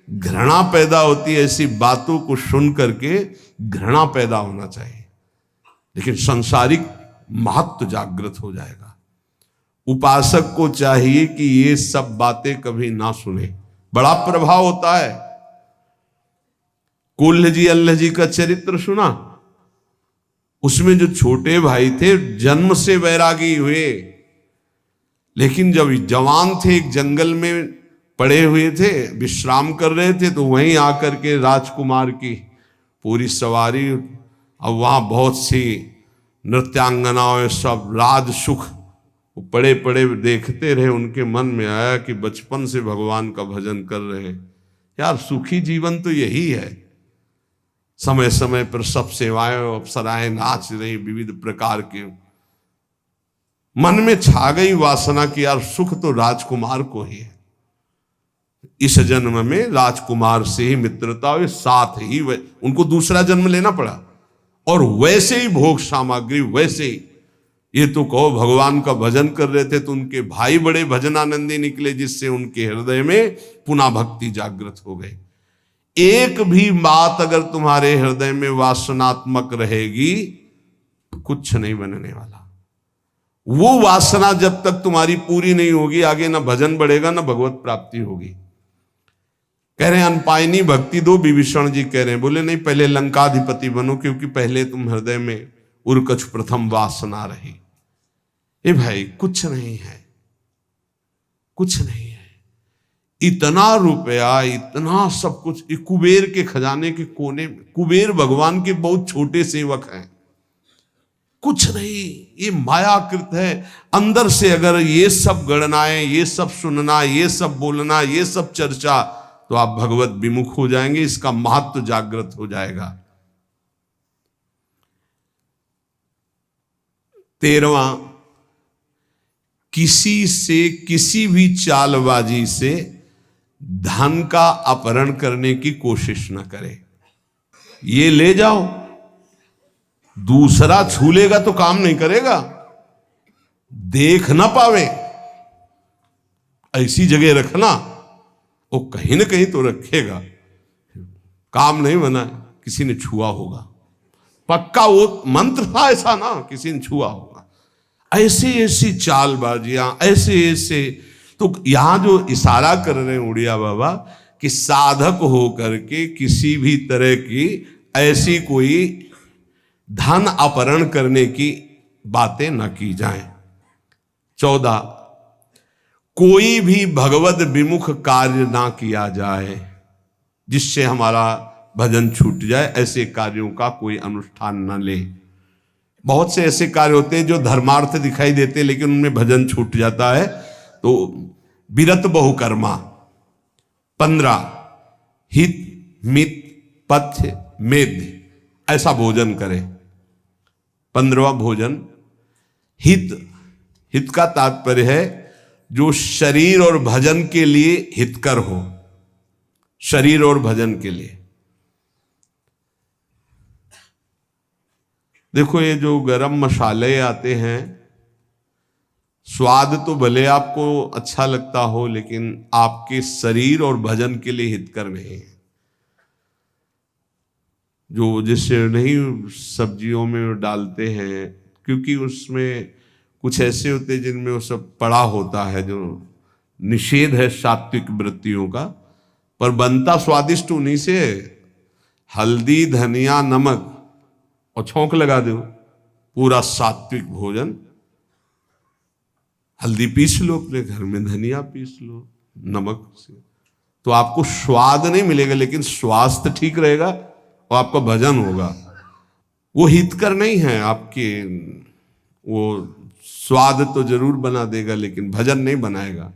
घृणा पैदा होती है, ऐसी बातों को सुन करके घृणा पैदा होना चाहिए, लेकिन संसारिक महत्व जागृत हो जाएगा। उपासक को चाहिए कि ये सब बातें कभी ना सुने, बड़ा प्रभाव होता है। कुल्ल जी, अल्लाह जी का चरित्र सुना? उसमें जो छोटे भाई थे जन्म से वैरागी हुए, लेकिन जब जवान थे एक जंगल में पड़े हुए थे, विश्राम कर रहे थे, तो वहीं आकर के राजकुमार की पूरी सवारी, अब वहां बहुत सी नृत्यांगनाओं, सब राज सुख पड़े पड़े देखते रहे। उनके मन में आया कि बचपन से भगवान का भजन कर रहे हैं यार, सुखी जीवन तो यही है। समय समय पर सब सेवाएं, अप्सराएं नाच रही, विविध प्रकार के। मन में छा गई वासना कि यार सुख तो राजकुमार को ही है। इस जन्म में राजकुमार से ही मित्रता हुई, साथ ही उनको दूसरा जन्म लेना पड़ा, और वैसे ही भोग सामग्री, वैसे ही। ये तो कहो भगवान का भजन कर रहे थे तो उनके भाई बड़े भजनानंदी निकले, जिससे उनके हृदय में पुनः भक्ति जागृत हो गई। एक भी बात अगर तुम्हारे हृदय में वासनात्मक रहेगी, कुछ नहीं बनने वाला। वो वासना जब तक तुम्हारी पूरी नहीं होगी, आगे ना भजन बढ़ेगा ना भगवत प्राप्ति होगी। कह रहे हैं अनपायनी भक्ति दो, विभीषण जी कह रहे हैं, बोले नहीं पहले लंकाधिपति बनो, क्योंकि पहले तुम हृदय में उर्कछ प्रथम वासना रही। ए भाई, कुछ नहीं है, कुछ नहीं है। इतना रुपया, इतना सब कुछ, कुबेर के खजाने के कोने में। कुबेर भगवान के बहुत छोटे सेवक हैं, कुछ नहीं, ये मायाकृत है। अंदर से अगर ये सब गणनाएं, ये सब सुनना, ये सब बोलना, ये सब चर्चा, तो आप भगवत विमुख हो जाएंगे, इसका महत्व जागृत हो जाएगा। 13वां, किसी से, किसी भी चालबाजी से धन का अपहरण करने की कोशिश न करे। ये ले जाओ, दूसरा छू लेगा तो काम नहीं करेगा, देख ना पावे ऐसी जगह रखना, वो कहीं ना कहीं तो रखेगा। काम नहीं बना, किसी ने छुआ होगा, पक्का वो मंत्र था ऐसा ना, किसी ने छुआ होगा। ऐसी ऐसी चालबाजियां, ऐसे ऐसे। तो यहां जो इशारा कर रहे हैं उड़िया बाबा कि साधक हो करके किसी भी तरह की ऐसी कोई धन अपहरण करने की बातें न की जाएं। 14, कोई भी भगवत विमुख कार्य ना किया जाए जिससे हमारा भजन छूट जाए। ऐसे कार्यों का कोई अनुष्ठान न ले। बहुत से ऐसे कार्य होते हैं जो धर्मार्थ दिखाई देते लेकिन उनमें भजन छूट जाता है, तो विरत बहुकर्मा। 15, हित मित पथ्य मेध, ऐसा भोजन करें। 15वां भोजन हित, हित का तात्पर्य है जो शरीर और भजन के लिए हितकर हो, शरीर और भजन के लिए। देखो ये जो गरम मसाले आते हैं, स्वाद तो भले आपको अच्छा लगता हो लेकिन आपके शरीर और भजन के लिए हितकर नहीं है। जो जिससे नहीं सब्जियों में डालते हैं, क्योंकि उसमें कुछ ऐसे होते हैं जिनमें वो सब पड़ा होता है, जो निषेध है सात्विक वृत्तियों का, पर बनता स्वादिष्ट उन्हीं से। हल्दी, धनिया, नमक और छौंक लगा दो, पूरा सात्विक भोजन। हल्दी पीस लो अपने घर में, धनिया पीस लो नमक से, तो आपको स्वाद नहीं मिलेगा लेकिन स्वास्थ्य ठीक रहेगा और आपका भजन होगा। वो हितकर नहीं है आपके, वो स्वाद तो जरूर बना देगा लेकिन भजन नहीं बनाएगा।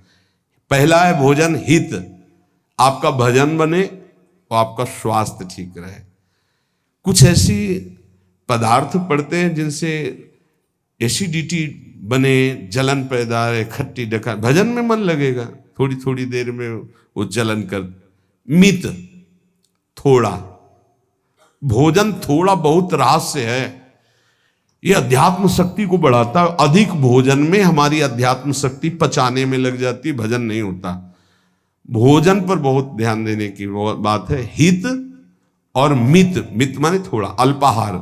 पहला है भोजन हित, आपका भजन बने और आपका स्वास्थ्य ठीक रहे। कुछ ऐसी पदार्थ पड़ते हैं जिनसे एसिडिटी बने, जलन पैदा है, खट्टी डका, भजन में मन लगेगा, थोड़ी थोड़ी देर में वो जलन कर। मित, थोड़ा भोजन, थोड़ा बहुत रहस्य है, ये अध्यात्म शक्ति को बढ़ाता है। अधिक भोजन में हमारी अध्यात्म शक्ति पचाने में लग जाती है, भजन नहीं होता। भोजन पर बहुत ध्यान देने की बात है। हित और मित, मित माने थोड़ा, अल्पाहार,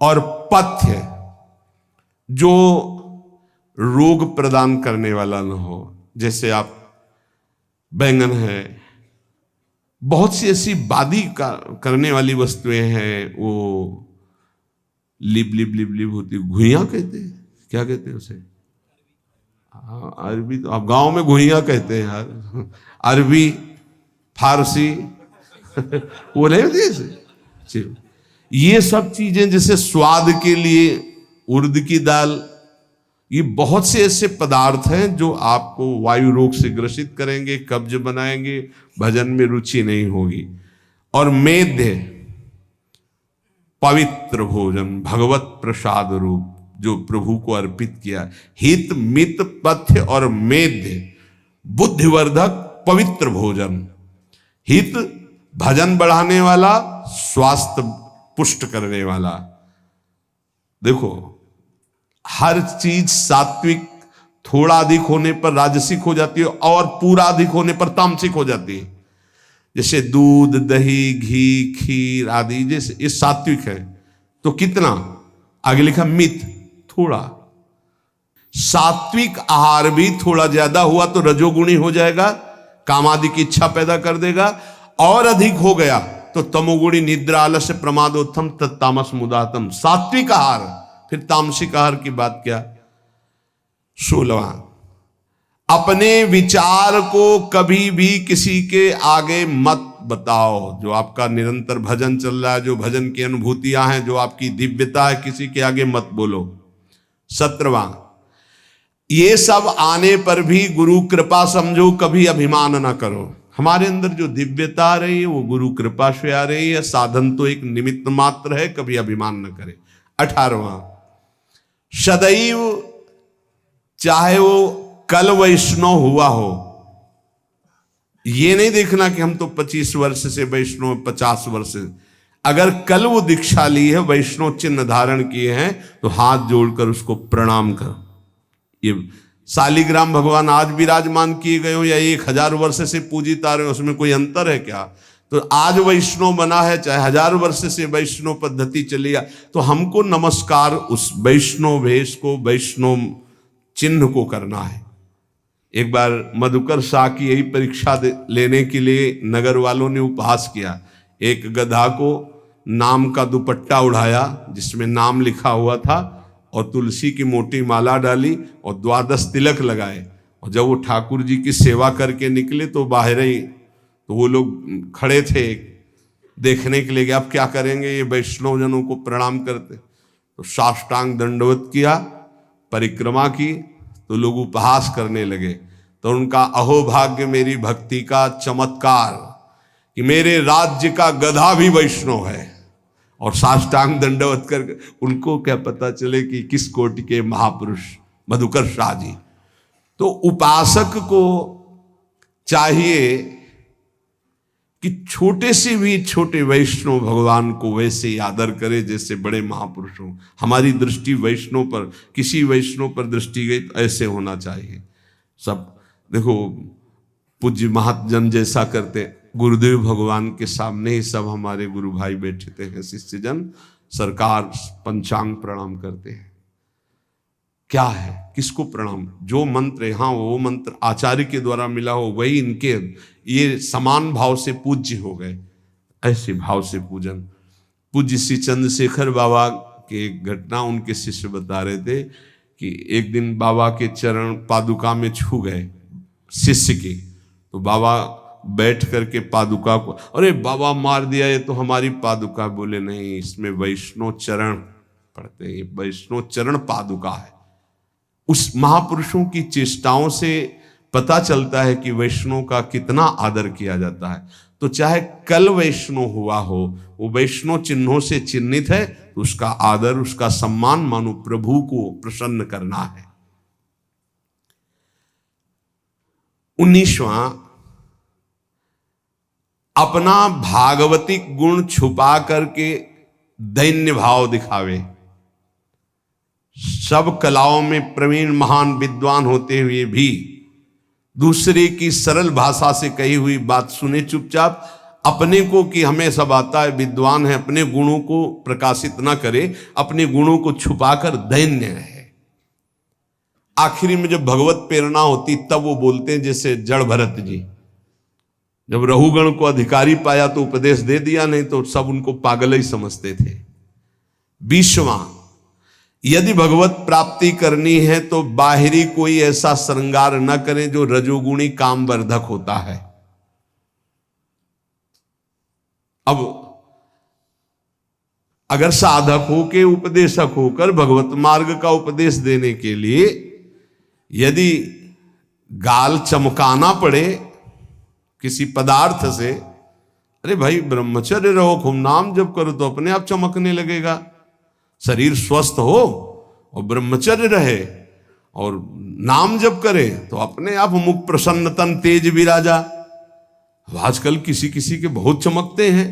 और पथ्य जो रोग प्रदान करने वाला न हो। जैसे आप बैंगन है, बहुत सी ऐसी बादी करने वाली वस्तुएं हैं, वो लिब लिब लिब लिब होती, घुइयां कहते हैं, क्या कहते हैं उसे? अरबी तो आप गांव में घुइयां कहते हैं यार, अरबी, फारसी वो नहीं होती ऐसे। ये सब चीजें जैसे स्वाद के लिए उर्द की दाल, ये बहुत से ऐसे पदार्थ हैं जो आपको वायु रोग से ग्रसित करेंगे, कब्ज बनाएंगे, भजन में रुचि नहीं होगी। और मेध्य, पवित्र भोजन, भगवत प्रसाद रूप जो प्रभु को अर्पित किया। हित, मित, पथ्य और मेध्य, बुद्धिवर्धक पवित्र भोजन। हित भजन बढ़ाने वाला, स्वास्थ्य पुष्ट करने वाला। देखो हर चीज सात्विक थोड़ा अधिक होने पर राजसिक हो जाती है और पूरा अधिक होने पर तामसिक हो जाती है। जैसे दूध, दही, घी, खीर आदि, जैसे ये सात्विक है तो कितना, आगे लिखा मित, थोड़ा। सात्विक आहार भी थोड़ा ज्यादा हुआ तो रजोगुणी हो जाएगा, कामादि की इच्छा पैदा कर देगा, और अधिक हो गया तो तमोगुणी, निद्रा, आलस्य, प्रमादोत्थम, तत्तामस मुदातम। सात्विक आहार, फिर तामसिक आहार की बात क्या? 16वां, अपने विचार को कभी भी किसी के आगे मत बताओ। जो आपका निरंतर भजन चल रहा है, जो भजन की अनुभूतियां हैं, जो आपकी दिव्यता है, किसी के आगे मत बोलो। 17वां, ये सब आने पर भी गुरु कृपा समझो, कभी अभिमान ना करो। हमारे अंदर जो दिव्यता आ रही है वो गुरु कृपा से आ रही है, साधन तो एक निमित्त मात्र है, कभी अभिमान न करे। 18वां, सदैव चाहे वो कल वैष्णव हुआ हो, ये नहीं देखना कि हम तो 25 वर्ष से वैष्णव, 50 वर्ष से, अगर कल वो दीक्षा ली है, वैष्णव चिन्ह धारण किए हैं, तो हाथ जोड़कर उसको प्रणाम कर। ये शालिग्राम भगवान आज विराजमान किए गए हो या 1000 वर्ष से पूजित आ रहे हो, उसमें कोई अंतर है क्या? तो आज वैष्णव बना है, चाहे 1000 वर्ष से वैष्णव पद्धति चली है, तो हमको नमस्कार उस वैष्णव भेष को, वैष्णव चिन्ह को करना है। एक बार मधुकर शाह की यही परीक्षा लेने के लिए नगर वालों ने उपहास किया। एक गधा को नाम का दुपट्टा उड़ाया जिसमें नाम लिखा हुआ था, और तुलसी की मोटी माला डाली और 12 तिलक लगाए, और जब वो ठाकुर जी की सेवा करके निकले तो बाहर ही, तो वो लोग खड़े थे देखने के लिए कि अब क्या करेंगे, ये वैष्णव जनों को प्रणाम करते। तो साष्टांग दंडवत किया, परिक्रमा की, तो लोग उपहास करने लगे। तो उनका अहोभाग्य मेरी भक्ति का चमत्कार कि मेरे राज्य का गधा भी वैष्णव है, और साष्टांग दंडवत कर। उनको क्या पता चले कि किस कोटि के महापुरुष मधुकर शाह जी। तो उपासक को चाहिए कि छोटे से भी छोटे वैष्णव भगवान को वैसे ही आदर करे जैसे बड़े महापुरुषों। हमारी दृष्टि वैष्णव पर, किसी वैष्णव पर दृष्टि गई तो ऐसे होना चाहिए। सब देखो पूज्य महाजन जैसा करते, गुरुदेव भगवान के सामने ही सब हमारे गुरु भाई बैठते हैं, शिष्यजन सरकार पंचांग प्रणाम करते हैं। क्या है, किसको प्रणाम? जो मंत्र है, हाँ वो मंत्र आचार्य के द्वारा मिला हो वही इनके, ये समान भाव से पूज्य हो गए, ऐसे भाव से पूजन। पूज्य श्री चंद्रशेखर बाबा की एक घटना उनके शिष्य बता रहे थे कि एक दिन बाबा के चरण पादुका में छू गए शिष्य की, तो बाबा बैठ करके पादुका को, अरे बाबा मार दिया ये तो हमारी पादुका। बोले नहीं, इसमें वैष्णव चरण पढ़ते हैं, वैष्णव चरण पादुका है। उस महापुरुषों की चेष्टाओं से पता चलता है कि वैष्णव का कितना आदर किया जाता है। तो चाहे कल वैष्णव हुआ हो, वो वैष्णव चिन्हों से चिन्हित है, तो उसका आदर, उसका सम्मान मानो प्रभु को प्रसन्न करना है। 19वां, अपना भागवतिक गुण छुपा करके दैन्य भाव दिखावे। सब कलाओं में प्रवीण महान विद्वान होते हुए भी दूसरे की सरल भाषा से कही हुई बात सुने चुपचाप, अपने को कि हमें सब आता है, विद्वान है, अपने गुणों को प्रकाशित न करे, अपने गुणों को छुपाकर दैन्य रहे। आखिरी में जब भगवत प्रेरणा होती तब वो बोलते हैं, जैसे जड़ भरत जी, जब रहुगण को अधिकारी पाया तो उपदेश दे दिया, नहीं तो सब उनको पागल ही समझते थे। 20वां, यदि भगवत प्राप्ति करनी है तो बाहरी कोई ऐसा श्रृंगार न करें जो रजोगुणी कामवर्धक होता है। अब अगर साधक हो के उपदेशक होकर भगवत मार्ग का उपदेश देने के लिए यदि गाल चमकाना पड़े किसी पदार्थ से, अरे भाई ब्रह्मचर्य रहो, खूब नाम जप करो तो अपने आप चमकने लगेगा। शरीर स्वस्थ हो और ब्रह्मचर्य रहे और नाम जप करे तो अपने आप मुख प्रसन्न तन तेज विराजा। आजकल किसी किसी के बहुत चमकते हैं,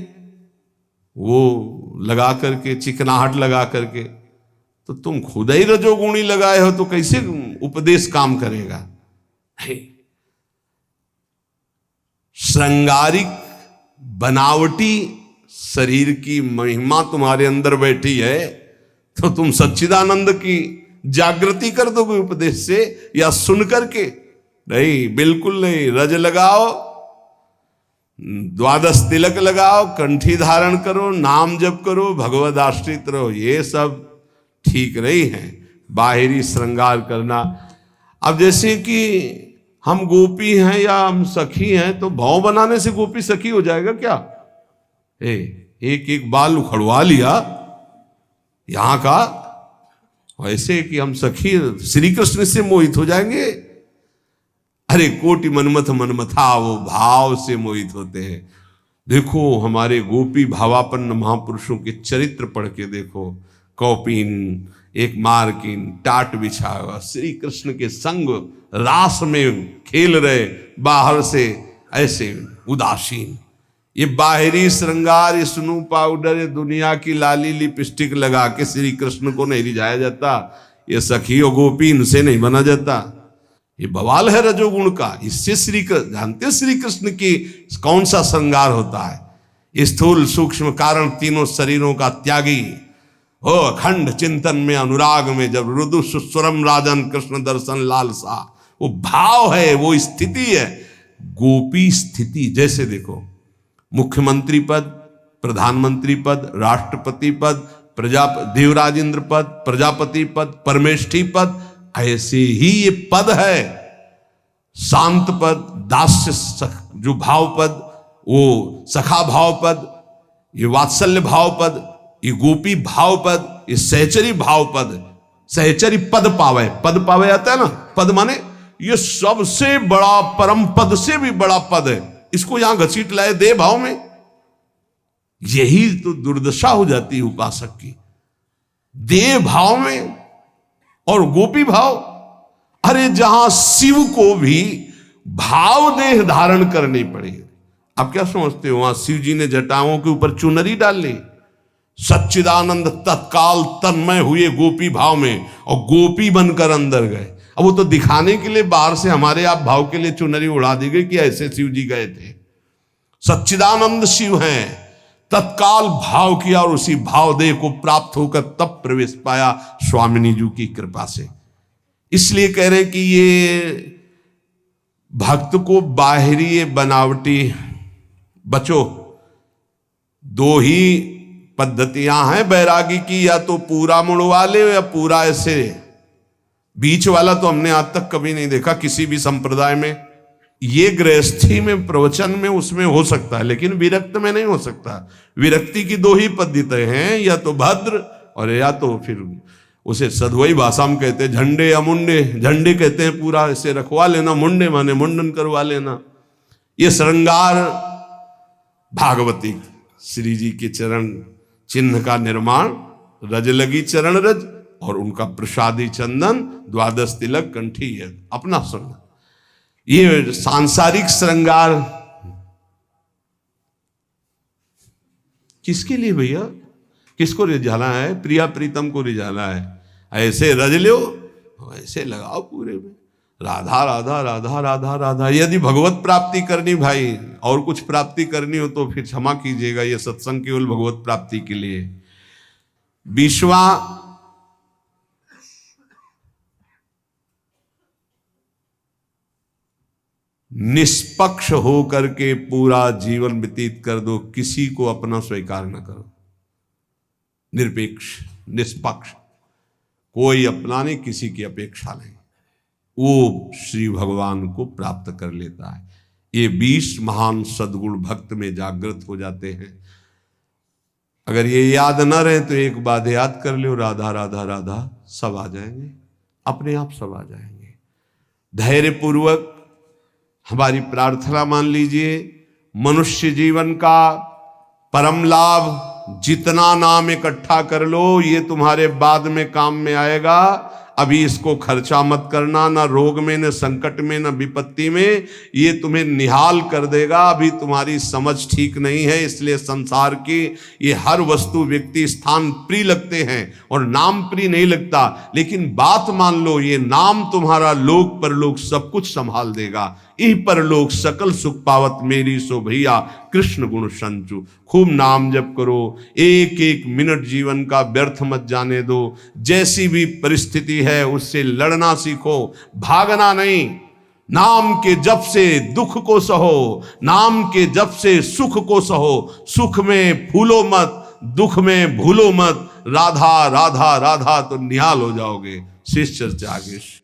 वो लगा करके चिकनाहट लगा करके, तो तुम खुद ही रजोगुणी लगाए हो तो कैसे उपदेश काम करेगा? श्रृंगारिक बनावटी शरीर की महिमा तुम्हारे अंदर बैठी है तो तुम सच्चिदानंद की जागृति कर दोगे उपदेश से या सुन करके? नहीं, बिल्कुल नहीं। रज लगाओ, द्वादश तिलक लगाओ, कंठी धारण करो, नाम जप करो, भगवद आश्रित रहो, ये सब ठीक नहीं है। बाहरी श्रृंगार करना, अब जैसे कि हम गोपी हैं या हम सखी हैं तो भाव बनाने से गोपी सखी हो जाएगा क्या? एक एक बाल उखड़वा लिया यहां का, ऐसे कि हम सखी श्री कृष्ण से मोहित हो जाएंगे? अरे कोटि मनमथ मनमथा, वो भाव से मोहित होते हैं। देखो हमारे गोपी भावापन्न महापुरुषों के चरित्र पढ़ के देखो। कौपीन, एक मारकीन, टाट बिछा हुआ, श्री कृष्ण के संग रास में खेल रहे, बाहर से ऐसे उदासीन। ये बाहरी श्रृंगार, ये स्नू पाउडर, ये दुनिया की लाली लिपस्टिक लगा के श्री कृष्ण को नहीं रिझाया जाता। ये सखी और गोपी, इनसे नहीं बना जाता। ये बवाल है रजोगुण का। इससे श्री कृष्ण जानते, श्री कृष्ण की कौन सा श्रृंगार होता है? स्थूल सूक्ष्म कारण तीनों शरीरों का त्यागी हो, अखंड चिंतन में, अनुराग में, जब रुदु सुस्वरम राजन कृष्ण दर्शन लालसा, वो भाव है, वो स्थिति है, गोपी स्थिति। जैसे देखो मुख्यमंत्री पद, प्रधानमंत्री पद, राष्ट्रपति पद, देवराज इंद्र पद, प्रजापति पद, परमेष्ठी पद, ऐसे ही ये पद है। शांत पद, दास्य जो भाव पद, वो सखा भाव पद, ये वात्सल्य भाव पद, ये गोपी भाव पद, ये सहचरी भाव पद। सहचरी पद पावे, पद पावे आता है ना, पद माने ये सबसे बड़ा, परम पद से भी बड़ा पद है। इसको यहां घसीट लाए दे भाव में। यही तो दुर्दशा हो जाती है उपासक की, देह भाव में और गोपी भाव। अरे जहां शिव को भी भाव देह धारण करनी पड़ी। आप क्या समझते हो, वहां शिव जी ने जटाओं के ऊपर चुनरी डाल ली? सच्चिदानंद तत्काल तन्मय हुए गोपी भाव में और गोपी बनकर अंदर गए। अब वो तो दिखाने के लिए बाहर से हमारे आप भाव के लिए चुनरी उड़ा दी गई कि ऐसे शिव जी गए थे। सच्चिदानंद शिव हैं, तत्काल भाव किया और उसी भाव देह को प्राप्त होकर तब प्रवेश पाया स्वामिनी जी की कृपा से। इसलिए कह रहे कि ये भक्त को बाहरी बनावटी बचो। दो ही पद्धतियां हैं बैरागी की, या तो पूरा मुड़वा ले या पूरा ऐसे। बीच वाला तो हमने आज तक कभी नहीं देखा किसी भी संप्रदाय में। ये गृहस्थी में, प्रवचन में, उसमें हो सकता है, लेकिन विरक्त में नहीं हो सकता। विरक्ति की दो ही पद्धतियां हैं, या तो भद्र और या तो फिर उसे सधवई भाषा में कहते हैं झंडे या मुंडे। झंडे कहते हैं पूरा इसे रखवा लेना, मुंडे माने मुंडन करवा लेना। ये श्रृंगार भागवती श्री जी के चरण चिन्ह का निर्माण, रज लगी चरण रज और उनका प्रसादी चंदन, द्वादश तिलक, कंठी, है अपना श्रृंगार। ये सांसारिक श्रृंगार किसके लिए भैया? किसको रिझाना है? प्रिया प्रीतम को रिझाना है। ऐसे रज लो, ऐसे लगाओ पूरे में, राधा राधा राधा राधा राधा। यदि भगवत प्राप्ति करनी भाई, और कुछ प्राप्ति करनी हो तो फिर क्षमा कीजिएगा, ये सत्संग केवल भगवत प्राप्ति के लिए। 20वां निष्पक्ष हो करके पूरा जीवन व्यतीत कर दो, किसी को अपना स्वीकार न करो। निरपेक्ष, निष्पक्ष, कोई अपना नहीं, किसी की अपेक्षा नहीं, वो श्री भगवान को प्राप्त कर लेता है। ये 20 महान सद्गुण भक्त में जागृत हो जाते हैं। अगर ये याद न रहे तो एक बात याद कर लो, राधा राधा राधा, सब आ जाएंगे, अपने आप सब आ जाएंगे। धैर्य पूर्वक हमारी प्रार्थना मान लीजिए, मनुष्य जीवन का परम लाभ जितना नाम इकट्ठा कर लो, ये तुम्हारे बाद में काम में आएगा। अभी इसको खर्चा मत करना, ना रोग में, न संकट में, न विपत्ति में। ये तुम्हें निहाल कर देगा। अभी तुम्हारी समझ ठीक नहीं है, इसलिए संसार की ये हर वस्तु, व्यक्ति, स्थान प्रिय लगते हैं और नाम प्रिय नहीं लगता। लेकिन बात मान लो, ये नाम तुम्हारा लोक परलोक सब कुछ संभाल देगा। इह परलोक सकल सुख पावत मेरी सो भैया, कृष्ण गुण संचु। खूब नाम जप करो, एक एक मिनट जीवन का व्यर्थ मत जाने दो। जैसी भी परिस्थिति है उससे लड़ना सीखो, भागना नहीं। नाम के जप से दुख को सहो, नाम के जप से सुख को सहो। सुख में फूलो मत, दुख में भूलो मत। राधा राधा राधा तो निहाल हो जाओगे। शेष चर्चा आगे।